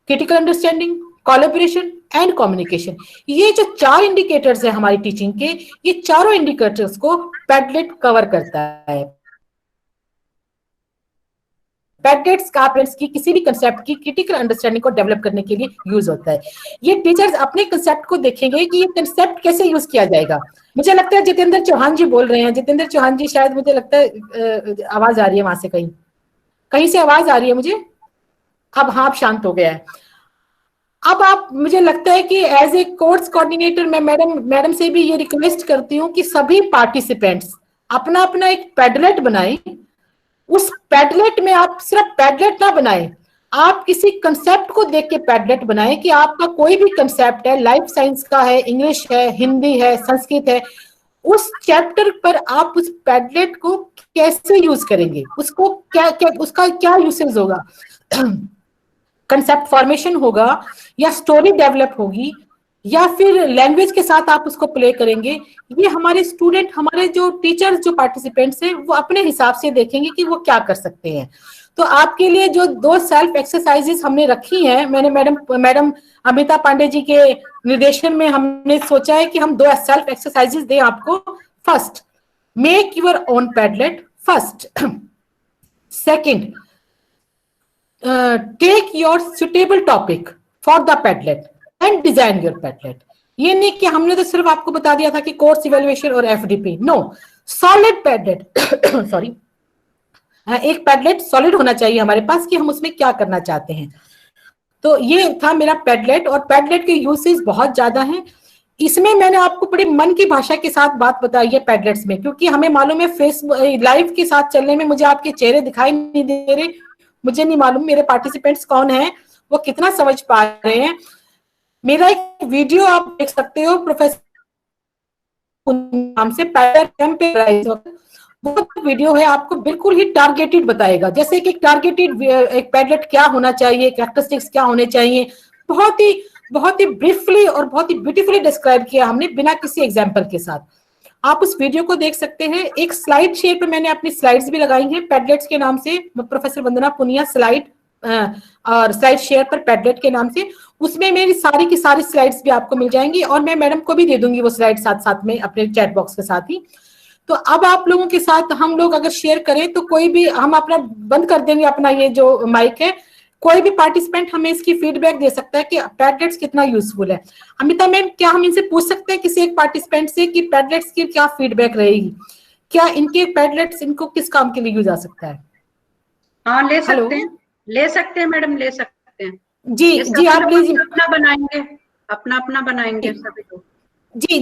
critical understanding, collaboration and communication, ये जो 4 इंडिकेटर्स है हमारी टीचिंग के, ये चारों इंडिकेटर्स को पैडलेट कवर करता है। पैडलेट्स का की किसी भी कंसेप्ट की क्रिटिकल अंडरस्टैंडिंग को डेवलप करने के लिए यूज होता है। ये टीचर्स अपने कंसेप्ट को देखेंगे कि ये कंसेप्ट कैसे यूज किया जाएगा। मुझे लगता है जितेंद्र चौहान जी बोल रहे हैं, जितेंद्र चौहान जी शायद, मुझे लगता है आवाज आ रही है वहां से, कहीं कहीं से आवाज आ रही है मुझे। अब हाँ, आप शांत हो गया है। अब आप, मुझे लगता है कि एज ए कोर्स कोऑर्डिनेटर मैं मैडम से भी ये रिक्वेस्ट करती हूँ कि सभी पार्टिसिपेंट्स अपना अपना एक पैडलेट बनाएं। उस पैडलेट में आप सिर्फ पैडलेट ना बनाएं, आप किसी कंसेप्ट को देख के पैडलेट बनाएं कि आपका कोई भी कंसेप्ट है, लाइफ साइंस का है, इंग्लिश है, हिंदी है, संस्कृत है, उस चैप्टर पर आप उस पैडलेट को कैसे यूज करेंगे, उसको क्या क्या उसका क्या यूसेज होगा। कंसेप्ट फॉर्मेशन होगा, या स्टोरी डेवलप होगी, या फिर लैंग्वेज के साथ आप उसको प्ले करेंगे, ये हमारे स्टूडेंट, हमारे जो टीचर्स, जो पार्टिसिपेंट्स हैं, वो अपने हिसाब से देखेंगे कि वो क्या कर सकते हैं। तो आपके लिए जो 2 सेल्फ एक्सरसाइजेस हमने रखी हैं, मैंने मैडम अमिता पांडे जी के निर्देशन में हमने सोचा है कि हम 2 सेल्फ एक्सरसाइजेस दें आपको। First, make your own Padlet first. Second, take your suitable topic for the Padlet and design your Padlet. ये नहीं कि हमने तो सिर्फ आपको बता दिया था कि कोर्स इवैल्यूएशन और FDP, no, solid Padlet sorry, एक पैडलेट सॉलिड होना चाहिए हमारे पास कि हम उसमें क्या करना चाहते हैं। तो ये था मेरा पैडलेट, और पैडलेट के यूसेज बहुत ज्यादा हैं। इसमें मैंने आपको बड़ी मन की भाषा के साथ बात बताई है पैडलेट्स में, क्योंकि हमें मालूम है फेसबुक लाइव के साथ चलने में मुझे आपके चेहरे दिखाई नहीं दे रहे, मुझे नहीं मालूम मेरे पार्टिसिपेंट्स कौन हैं, वो कितना समझ पा रहे हैं। मेरा एक वीडियो आप देख सकते हो प्रोफेसर नाम से, वो वीडियो है, आपको बिल्कुल ही टारगेटेड बताएगा, जैसे कि टारगेटेड एक पैडलेट क्या होना चाहिए, कैरेक्टरिस्टिक्स क्या होने चाहिए, बहुत ही ब्रीफली और बहुत ही ब्यूटीफुली डिस्क्राइब किया हमने बिना किसी एग्जाम्पल के साथ। आप उस वीडियो को देख सकते हैं। एक स्लाइड शेयर पे मैंने अपनी स्लाइड्स भी लगाई हैं पैडलेट्स के नाम से, प्रोफेसर वंदना पुनिया स्लाइड और स्लाइड शेयर पर पैडलेट के नाम से, उसमें मेरी सारी की सारी स्लाइड्स भी आपको मिल जाएंगी, और मैं मैडम को भी दे दूंगी वो स्लाइड साथ साथ में अपने चैट बॉक्स के साथ ही। तो अब आप लोगों के साथ हम लोग अगर शेयर करें तो कोई भी, हम अपना बंद कर देंगे अपना ये जो माइक है, कोई भी पार्टिसिपेंट हमें इसकी फीडबैक दे सकता है कि पैडलेट्स कितना यूजफुल है। अमिता मैम, क्या हम इनसे पूछ सकते हैं किसी एक पार्टिसिपेंट से कि पैडलेट्स की क्या फीडबैक रहेगी, क्या इनके पैडलेट्स इनको किस काम के लिए यूज आ सकता है? हाँ, ले सकते हैं मैडम, ले सकते हैं। जी आप लीजिए, अपना अपना बनाएंगे सभी लोग।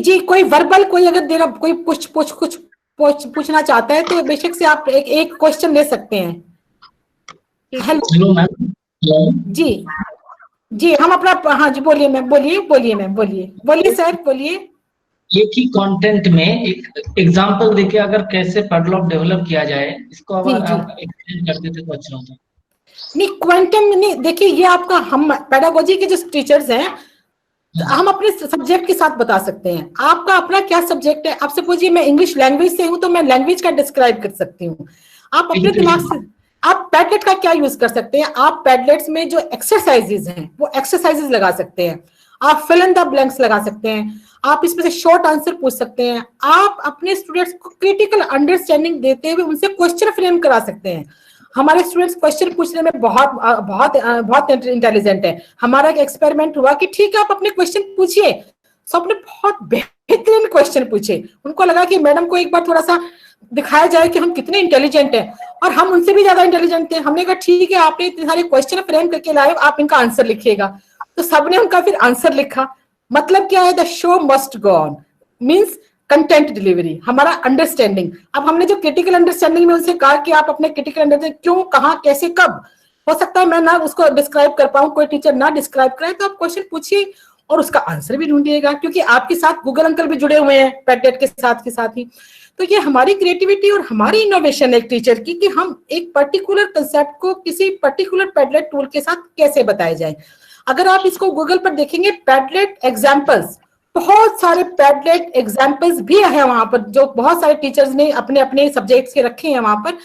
जी कोई वर्बल, कोई अगर देना, कोई कुछ पूछना चाहता है तो बेशक से आप एक क्वेश्चन ले सकते हैं। Hello ma'am. जी हम अपना, हाँ जी बोलिए मैम, बोलिए सर, बोलिए। एक ही कंटेंट में एक एग्जांपल देके अगर कैसे पैडलॉक डेवलप किया जाए, इसको अगर आप एक्सप्लेन कर देते तो अच्छा होता। नहीं, क्वांटम नहीं, देखिए ये आपका, हम पेडागोजी के जो टीचर्स हैं, हम अपने सब्जेक्ट के साथ बता सकते हैं। आपका अपना क्या सब्जेक्ट है? आप सपोजिए मैं इंग्लिश लैंग्वेज से हूं तो मैं लैंग्वेज का डिस्क्राइब कर सकती हूँ। आप अपने दिमाग से आप पैडलेट का क्या यूज कर सकते हैं? आप पैडलेट्स में जो एक्सरसाइजेज हैं वो एक्सरसाइजेज लगा सकते हैं, आप फिल इन द ब्लैंक्स लगा सकते हैं, आप इसमें से शॉर्ट आंसर पूछ सकते हैं, आप अपने स्टूडेंट्स को क्रिटिकल अंडरस्टैंडिंग देते हुए उनसे क्वेश्चन फ्रेम करा सकते हैं। हमारे स्टूडेंट्स क्वेश्चन पूछने में बहुत इंटेलिजेंट है। हमारा एक एक्सपेरिमेंट हुआ कि ठीक है आप अपने क्वेश्चन पूछिए, सबने बहुत बेहतरीन क्वेश्चन पूछे। उनको लगा कि मैडम को एक बार थोड़ा सा दिखाया जाए कि हम कितने इंटेलिजेंट हैं, और हम उनसे भी ज्यादा इंटेलिजेंट थे। हमने कहा ठीक है, आपने इतने सारे क्वेश्चन फ्रेम करके लाए, आप इनका आंसर लिखिएगा। तो सबने उनका फिर आंसर लिखा। मतलब क्या है? The show must go on means content delivery, हमारा अंडरस्टैंडिंग। अब हमने जो क्रिटिकल अंडरस्टैंडिंग में उनसे कहा कि आप अपने क्रिटिकल अंडरस्टैंडिंग क्यों, कहाँ, कैसे, कब, हो सकता है मैं ना उसको डिस्क्राइब कर पाऊं, कोई टीचर ना डिस्क्राइब कराए, तो आप क्वेश्चन पूछिए और उसका आंसर भी ढूंढिएगा, क्योंकि आपके साथ गूगल अंकल भी जुड़े हुए हैं पैडलेट के साथ ही। तो ये हमारी क्रिएटिविटी और हमारी इनोवेशन है एक टीचर की, कि हम एक पर्टिकुलर कंसेप्ट को किसी पर्टिकुलर पैडलेट टूल के साथ कैसे बताया जाए। अगर आप इसको गूगल पर देखेंगे पैडलेट एग्जाम्पल्स, बहुत सारे पैडलेट एग्जाम्पल्स भी है वहां पर, जो बहुत सारे टीचर्स ने अपने अपने सब्जेक्ट्स के रखे हैं वहां पर।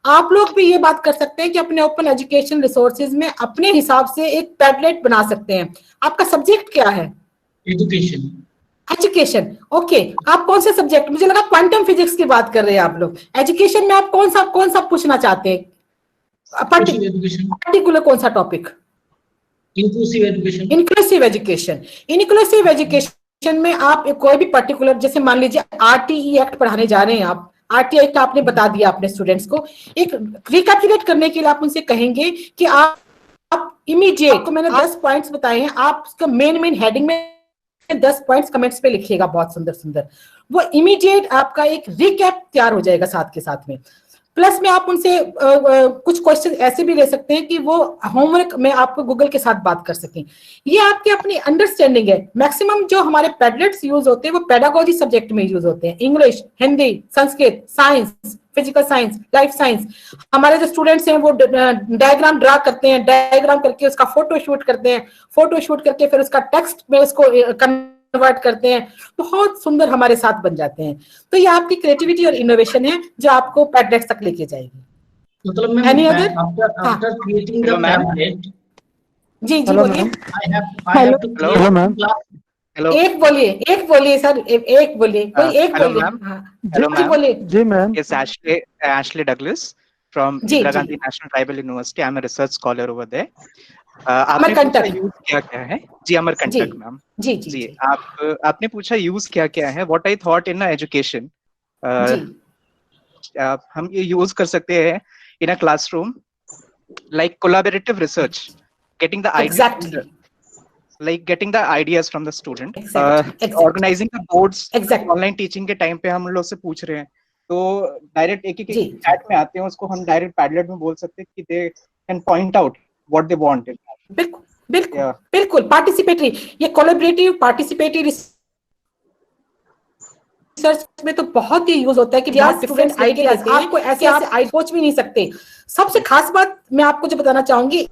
आप लोग भी ये बात कर सकते हैं कि अपने ओपन एजुकेशन रिसोर्सेज में अपने हिसाब से एक पैडलेट बना सकते हैं। आपका सब्जेक्ट क्या है? एजुकेशन। ओके, आप कौन से सब्जेक्ट, मुझे लगा क्वांटम फिजिक्स की बात कर रहे हैं आप लोग। एजुकेशन में आप कौन सा पूछना चाहते हैं? पर्टिकुलर कौन सा topic? Inclusive education. Inclusive education में आप कोई भी पर्टिकुलर, जैसे मान लीजिए आरटीई एक्ट पढ़ाने जा रहे हैं आप, आरटीई एक्ट आपने बता दिया अपने स्टूडेंट्स को, एक रिकैपिचुलेट करने के लिए आप उनसे कहेंगे कि आप इमीडिएट, तो मैंने 10 पॉइंट्स बताए हैं, आप उसका मेन हेडिंग में 10 पॉइंट्स कमेंट्स पे लिखिएगा, बहुत सुंदर। वो इमीडिएट आपका एक रिकैप तैयार हो जाएगा साथ के साथ में। प्लस में आप उनसे कुछ क्वेश्चन ऐसे भी ले सकते हैं कि वो होमवर्क में आपको गूगल के साथ बात कर सकें। ये आपकी अपनी अंडरस्टैंडिंग है। मैक्सिमम जो हमारे पैडलेट्स यूज होते हैं वो पेडागोजी सब्जेक्ट में यूज होते हैं, English, Hindi, Sanskrit, science, physical science, life science. हमारे जो स्टूडेंट्स हैं वो डायग्राम ड्रा करते हैं, डायग्राम करके उसका फोटो शूट करते हैं, फोटो शूट करके फिर उसका टेक्स्ट में उसको कन्वर्ट करते हैं, बहुत सुंदर हमारे साथ बन जाते हैं। तो ये आपकी क्रिएटिविटी और इनोवेशन है जो आपको पैडलेट्स तक लेके जाएगी। मतलब Any other? after creating the tablet, जी जी बोलिए। I have to create Hello, ma'am. class. Hello. एक बोलिए सर, एक बोलिए, कोई एक hello, बोलिए। ma'am. हाँ Hello, जी ma'am. बोलिए। जी ma'am, it's Ashley Douglas from जी, Indira जी। Gandhi National Tribal University. I'm a research scholar over there. आपने अमरकंटक। पूछा यूज क्या क्या है? जी अमरकंटक मैम। जी जी जी जी आपने पूछा यूज क्या क्या है? What I thought in education. जी हम ये यूज कर सकते हैं in a classroom like collaborative research, getting the ideas Exactly. like getting the ideas from the student, Exactly. organizing the boards. Exactly. Online teaching के time पे हम लोग से पूछ रहे हैं तो डायरेक्ट एक जी। चैट में आते हैं, उसको हम डायरेक्ट पैडलेट में बोल सकते हैं कि they can point out what they want. बिल्कुल बिल्कुल Yeah. बिल्कुल पार्टिसिपेटरी, ये कोलैबोरेटिव पार्टिसिपेटरी रिसर्च में तो बहुत ही यूज होता है कि बहुत डिफरेंट आइडियाज, आपको ऐसे आप सोच भी नहीं सकते। सबसे खास बात मैं आपको जो बताना चाहूंगी,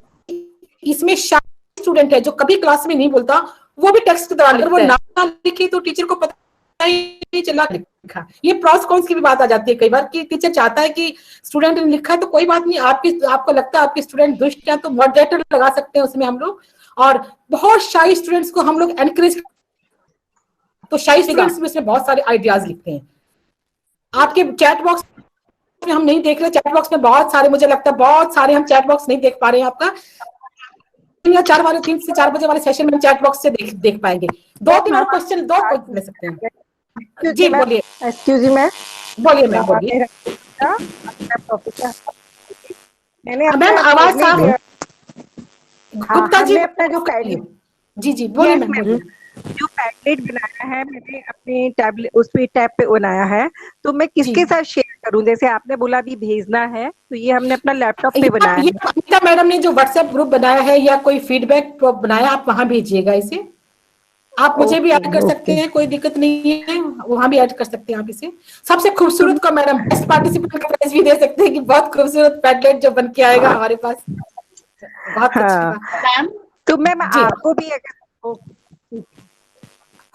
इसमें शायद स्टूडेंट है जो कभी क्लास में नहीं बोलता, वो भी टेक्स्ट के दौरान अगर वो ना लिखे तो टीचर को पता ही नहीं चला लिखा। ये प्रॉस कॉन्स की भी बात आ जाती है कई बार कि टीचर चाहता है कि स्टूडेंट ने लिखा है तो कोई बात नहीं, आपको लगता है आपके स्टूडेंट दुष्ट है तो मॉडरेटर लगा सकते हैं उसमें हम लोग, और बहुत शाई स्टूडेंट्स को हम लोग एनकरेज, तो शाई स्टूडेंट्स भी उसमें बहुत सारे आइडियाज लिखते हैं। आपके चैट बॉक्स में हम नहीं देख रहे, चैट बॉक्स में बहुत सारे, मुझे लगता है बहुत सारे हम चैट बॉक्स नहीं देख पा रहे हैं आपका, या 3 से 4 बजे वाले सेशन में चैट बॉक्स से देख पाएंगे। 2-3 और क्वेश्चन ले सकते हैं। जी बोलिए। एक्सक्यूज मी मैम, बोलिए मैम, बोलिए मैम, आवाज साफ। गुप्ता जी अपना जो जी जी बोलिए मैम। जो पैडलेट बनाया है मैंने अपने टैबलेट उस पे टैब पे बनाया है, तो मैं किसके साथ शेयर करूं? जैसे आपने बोला अभी भेजना है, तो ये हमने अपना लैपटॉप पे बनाया है। अमिता मैडम ने जो व्हाट्सएप ग्रुप बनाया है या कोई फीडबैक बनाया, आप वहां भेजिएगा इसे। आप मुझे भी ऐड कर सकते हैं, कोई दिक्कत नहीं है, वहां भी ऐड कर सकते हैं आप इसे। सबसे खूबसूरत को मैडम बेस्ट पार्टिसिपेंट का प्राइज भी दे सकते हैं कि बहुत खूबसूरत पैडलेट जो बन के आएगा हमारे पास। बहुत अच्छा मैम, तो मैम आपको भी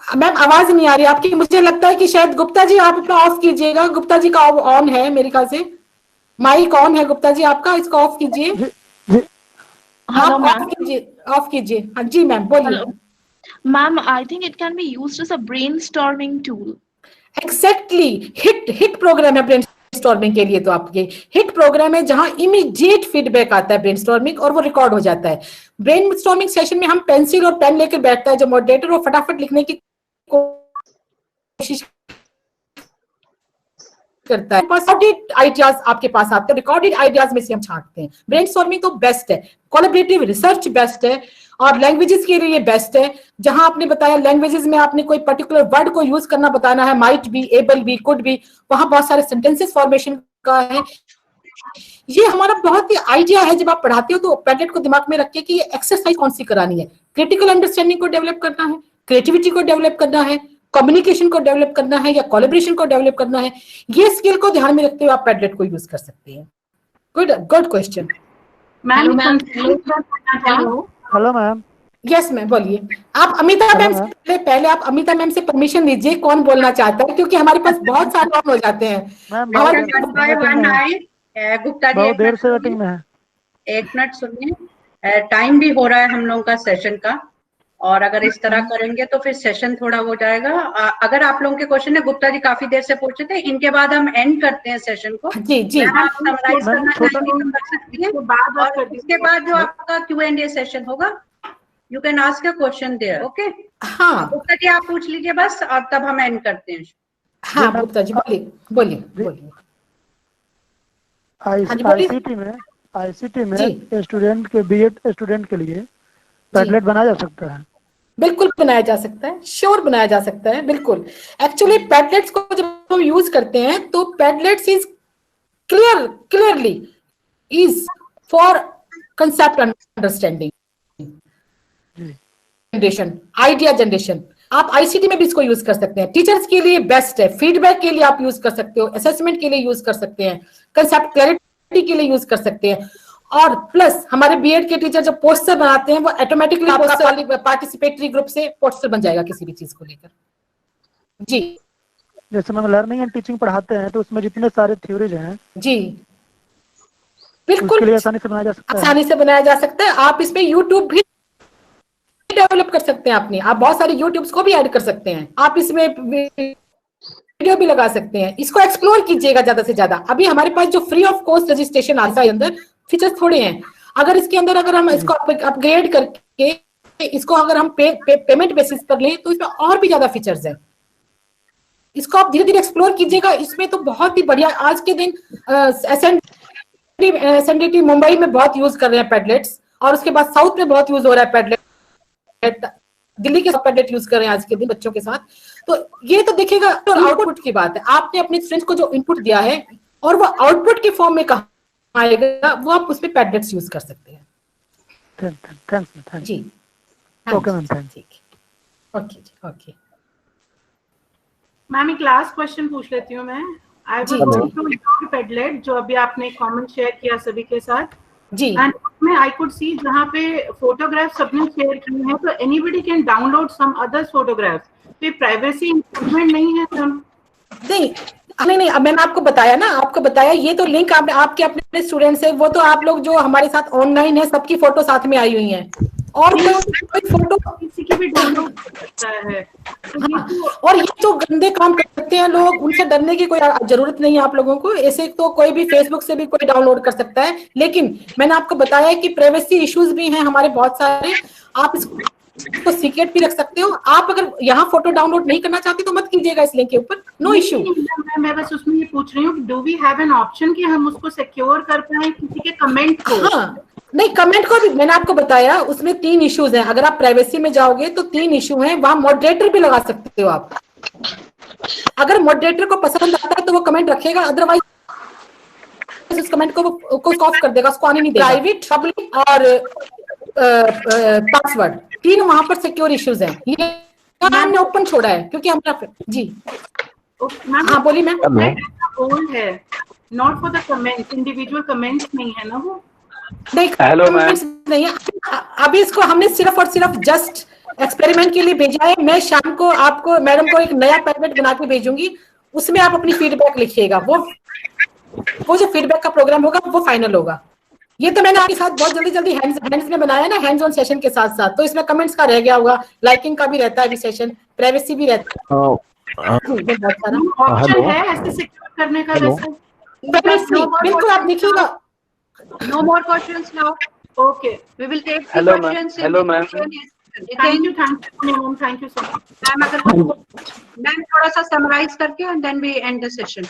मैम आवाज नहीं आ रही आपकी, मुझे लगता है कि शायद गुप्ता जी आप अपना ऑफ कीजिएगा। गुप्ता जी का ऑन है मेरे ख्याल से, माइक ऑन है गुप्ता जी आपका, इसको ऑफ कीजिए। ऑफ कीजिए। हाँ जी मैम बोलिए। Ma'am, I think it can be used as a brainstorming tool. Exactly, hit program है ब्रेनस्टॉर्मिंग के लिए। तो आपके हिट प्रोग्राम है जहां इमीडिएट फीडबैक आता है ब्रेनस्टॉर्मिंग, और वो रिकॉर्ड हो जाता है। ब्रेनस्टॉर्मिंग सेशन में हम पेंसिल और पेन लेकर बैठता है जो मॉडरेटर, वो फटाफट लिखने की कोशिश करता है। रिकॉर्डेड आइडियाज आपके पास आते हैं, रिकॉर्डेड आइडियाज में से हम छांटते हैं। ब्रेनस्टॉर्मिंग तो बेस्ट है, कोलैबोरेटिव रिसर्च बेस्ट है, और लैंग्वेजेस के लिए बेस्ट है। जहां आपने बताया लैंग्वेजेस में आपने कोई पर्टिकुलर वर्ड को यूज करना बताना है, might be, able be, could be, वहां बहुत सारे सेंटेंसेस फॉर्मेशन का है। ये हमारा बहुत ही आइडिया है, जब आप पढ़ाते हो तो पैडलेट को दिमाग में रख के कि ये एक्सरसाइज कौन सी करानी है। क्रिटिकल अंडरस्टैंडिंग को डेवलप करना है, क्रिएटिविटी को डेवलप करना है, कम्युनिकेशन को डेवलप करना है, या कोलैबोरेशन को डेवलप करना है। ये स्किल को ध्यान में रखते हुए आप पैडलेट को यूज कर सकते हैं। Good question. Hello ma'am. Yes ma'am बोलिए। आप अमिता मैम से पहले आप अमिता मैम से परमिशन लीजिए, कौन बोलना चाहता है, क्योंकि हमारे पास बहुत सारे ऑन हो जाते हैं। गुप्ता जी बहुत देर से वेटिंग में है। 1 मिनट सुनिए, टाइम भी हो रहा है हम लोगों का सेशन का, और अगर इस तरह करेंगे तो फिर सेशन थोड़ा हो जाएगा। अगर आप लोगों के क्वेश्चन है, गुप्ता जी काफी देर से पूछे थे, इनके बाद हम एंड करते हैं सेशन को। जी जी आप समराइज करना चाहेंगे तो कर सकती हैं, और उसके बाद जो आपका Q&A सेशन होगा, you can ask a question there. Okay हाँ गुप्ता जी आप पूछ लीजिए बस, और तब हम एंड करते हैं। हाँ गुप्ता जी बोलिए। आईसीटी में स्टूडेंट के बीएड स्टूडेंट के लिए पैडलेट बनाया जा सकता है। बिल्कुल बनाया जा सकता है, श्योर बनाया जा सकता है, बिल्कुल। एक्चुअली पैडलेट्स को जब हम यूज करते हैं तो padlets is clearly is for concept understanding generation, idea generation. आप आईसीटी में भी इसको यूज कर सकते हैं। टीचर्स के लिए बेस्ट है, फीडबैक के लिए आप यूज कर सकते हो, असेसमेंट के लिए यूज कर सकते हैं, कंसेप्ट क्लैरिटी के लिए यूज कर सकते हैं। और प्लस हमारे बीएड के टीचर जो पोस्टर बनाते हैं वो ऑटोमेटिकली आपका पार्टिसिपेटरी ग्रुप से पोस्टर बन जाएगा किसी भी चीज को लेकर। जी, जैसे मैम लर्निंग एंड टीचिंग पढ़ाते हैं तो उसमें जितने सारे थ्योरीज हैं जी बिल्कुल उसके लिए आसानी से बनाया जा सकता है। आसानी से बनाया जा सकता है। आप इसमें यूट्यूब भी डेवलप कर सकते हैं अपनी, आप बहुत सारे यूट्यूब्स को भी ऐड कर सकते हैं, आप इसमें वीडियो भी लगा सकते हैं। इसको एक्सप्लोर कीजिएगा ज्यादा से ज्यादा। अभी हमारे पास जो फ्री ऑफ कॉस्ट रजिस्ट्रेशन आता है अंदर फीचर्स थोड़े हैं, अगर इसके अंदर अगर हम इसको अपग्रेड करके इसको अगर हम पेमेंट बेसिस पर लें तो इसमें और भी ज्यादा फीचर्स हैं। इसको आप धीरे धीरे एक्सप्लोर कीजिएगा। इसमें तो बहुत ही बढ़िया आज के दिन एसएनडीटी मुंबई में बहुत यूज कर रहे हैं पैडलेट्स, और उसके बाद साउथ में बहुत यूज हो रहा है पैडलेट, दिल्ली के पैडलेट यूज कर रहे हैं आज के दिन बच्चों के साथ। तो ये तो देखिएगा तो आउटपुट की बात है, आपने अपने स्टूडेंट्स को जो इनपुट दिया है और वो आउटपुट के फॉर्म में कहाँ आएगा वो आप उसमें पैडलेट्स यूज कर सकते हैं। थैंक्स जी ओके मैम, थैंक्स। ओके जी ओके मैम एक लास्ट क्वेश्चन पूछ लेती हूँ मैं। I will go to your padlet जो अभी आपने कमेंट शेयर किया सभी के साथ जी, एंड उसमें आई कुड सी जहाँ पे फोटोग्राफ सबने शेयर किए हैं तो anybody can download some others photographs, तो ये प्राइवेसी इंप्रूवमेंट नहीं है सर? नहीं, अब मैंने आपको बताया ना, आपको बताया ये तो लिंक आपके अपने स्टूडेंट्स है, वो तो आप लोग जो हमारे साथ ऑनलाइन है सबकी फोटो साथ में आई हुई है, और कोई फोटो किसी की भी डाउनलोड कर सकता है। और ये तो गंदे काम करते हैं लोग, उनसे डरने की कोई जरूरत नहीं है आप लोगों को। ऐसे तो कोई भी फेसबुक से भी कोई डाउनलोड कर सकता है, लेकिन मैंने आपको बताया कि प्राइवेसी इश्यूज भी हैं हमारे बहुत सारे, आप इसको सीक्रेट भी रख सकते हो। आप अगर यहाँ फोटो डाउनलोड नहीं करना चाहते तो मत कीजिएगा इस लिंक के ऊपर, नो इश्यू। मैं बस उसमें ये पूछ रही हूँ do we have an option कि हम उसको सिक्योर कर पाए किसी के कमेंट को? हाँ, नहीं कमेंट को भी मैंने आपको बताया, उसमें 3 इश्यूज हैं। अगर आप प्राइवेसी में जाओगे तो 3 इश्यू हैं, वहां मॉडरेटर भी लगा सकते हो आप। अगर मॉडरेटर को पसंद आता है तो वो कमेंट रखेगा, अदरवाइज उस कमेंट को ऑफ कर देगा, उसको आने नहीं देगा। प्राइवेट, पब्लिक और पासवर्ड 3 वहां पर सिक्योर इश्यूज हैं। ये हमने ओपन छोड़ा है क्योंकि हमने जी हाँ बोलिए मैम। गोल है not for the comments, individual comments नहीं है ना वो? नहीं, हेलो मैम, नहीं अभी इसको हमने सिर्फ और सिर्फ जस्ट एक्सपेरिमेंट के लिए भेजा है। मैं शाम को आपको मैडम को एक नया पैकेट बना के भेजूंगी, उसमें आप अपनी फीडबैक लिखिएगा। वो जो फीडबैक का प्रोग्राम होगा वो फाइनल होगा। ये तो मैंने आपके साथ बहुत जल्दी हैंड्स में बनाया ना, हैंड्स ऑन सेशन के साथ साथ, तो इसमें कमेंट्स का रह गया होगा, लाइकिंग का भी रहता है सेशन, प्राइवेसी भी रहता है। ऑप्शन है ऐसे सिक्योर करने का वैसे? बिल्कुल, आप देखिएगा। No more questions now. Okay. We will take the questions. Hello, ma'am. Thank you so much. Ma'am थोड़ा सा समराइज करके and then we end the session.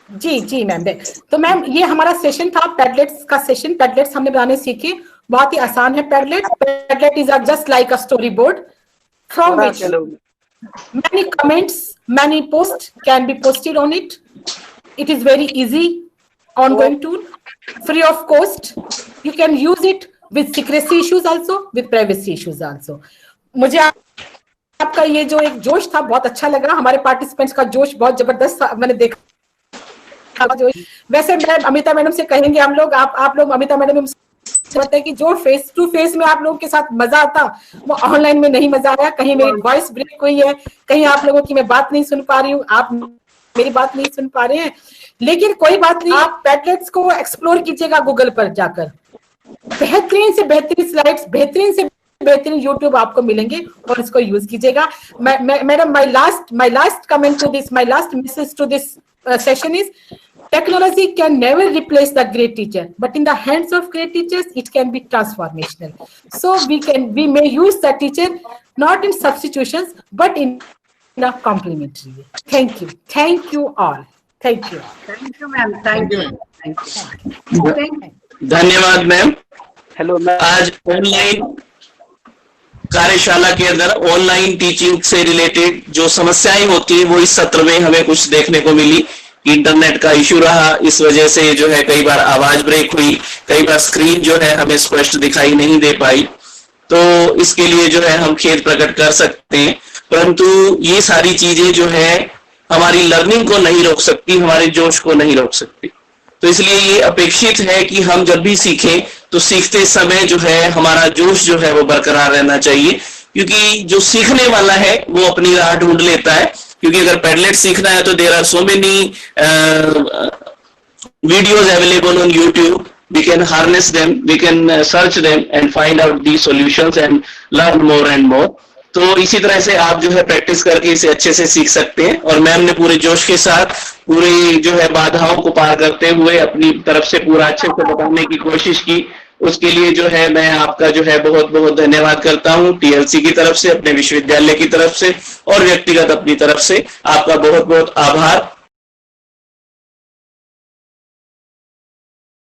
जी मैम। तो मैम ये हमारा सेशन था पैडलेट्स का सेशन। पैडलेट्स हमने बनाने सीखे, बहुत ही आसान है Padlet. Padlet is just like a story board from which many comments, many posts can be posted on it. It is very easy, ongoing tool, free of cost. You can use it with secrecy issues also, with privacy issues also. मुझे आपका ये जो एक जोश था बहुत अच्छा लगा, हमारे पार्टिसिपेंट्स का जोश बहुत जबरदस्त मैंने देखा। वैसे मैम अमिता मैडम से कहेंगे हम लोग, आप लोग अमिता मैडम बताए कि जो फेस टू फेस में आप लोगों के साथ मजा आता वो ऑनलाइन में नहीं मजा आया। कहीं मेरी वॉइस ब्रेक हुई है, कहीं आप लोगों की मैं बात नहीं सुन पा रही हूँ, आप मेरी बात नहीं सुन पा रहे हैं, लेकिन कोई बात नहीं। आप पैडलेट्स को एक्सप्लोर कीजिएगा गूगल पर जाकर, बेहतरीन से बेहतरीन स्लाइड्स, बेहतरीन से बेहतरीन यूट्यूब आपको मिलेंगे और इसको यूज कीजिएगा। Madam my last comment to this, my last message to this session is technology can never replace the great teacher, but in the hands of great teachers it can be transformational. So we may use the teacher not in substitutions but in a complementary way. Thank you all. Thank you ma'am. Thank you. धन्यवाद ma'am. Hello ma'am, आज online कार्यशाला के अंदर online teaching से related जो समस्याएं होती है वो इस सत्र में हमें कुछ देखने को मिली। इंटरनेट का इश्यू रहा, इस वजह से जो है कई बार आवाज ब्रेक हुई, कई बार स्क्रीन जो है हमें स्पष्ट दिखाई नहीं दे पाई, तो इसके लिए जो है हम खेद प्रकट कर सकते हैं। परंतु ये सारी चीजें जो है हमारी लर्निंग को नहीं रोक सकती, हमारे जोश को नहीं रोक सकती। तो इसलिए ये अपेक्षित है कि हम जब भी सीखें तो सीखते समय जो है हमारा जोश जो है वो बरकरार रहना चाहिए, क्योंकि जो सीखने वाला है वो अपनी राह ढूंढ लेता है। क्योंकि अगर पैडलेट सीखना है तो there are so many videos available on YouTube. We can harness them, we can search them and find out the solutions and learn more and more. तो इसी तरह से आप जो है प्रैक्टिस करके इसे अच्छे से सीख सकते हैं। और मैम ने पूरे जोश के साथ पूरी जो है बाधाओं को पार करते हुए अपनी तरफ से पूरा अच्छे से बताने की कोशिश की। उसके लिए जो है मैं आपका जो है बहुत बहुत धन्यवाद करता हूँ, टीएलसी की तरफ से, अपने विश्वविद्यालय की तरफ से और व्यक्तिगत अपनी तरफ से आपका बहुत बहुत आभार।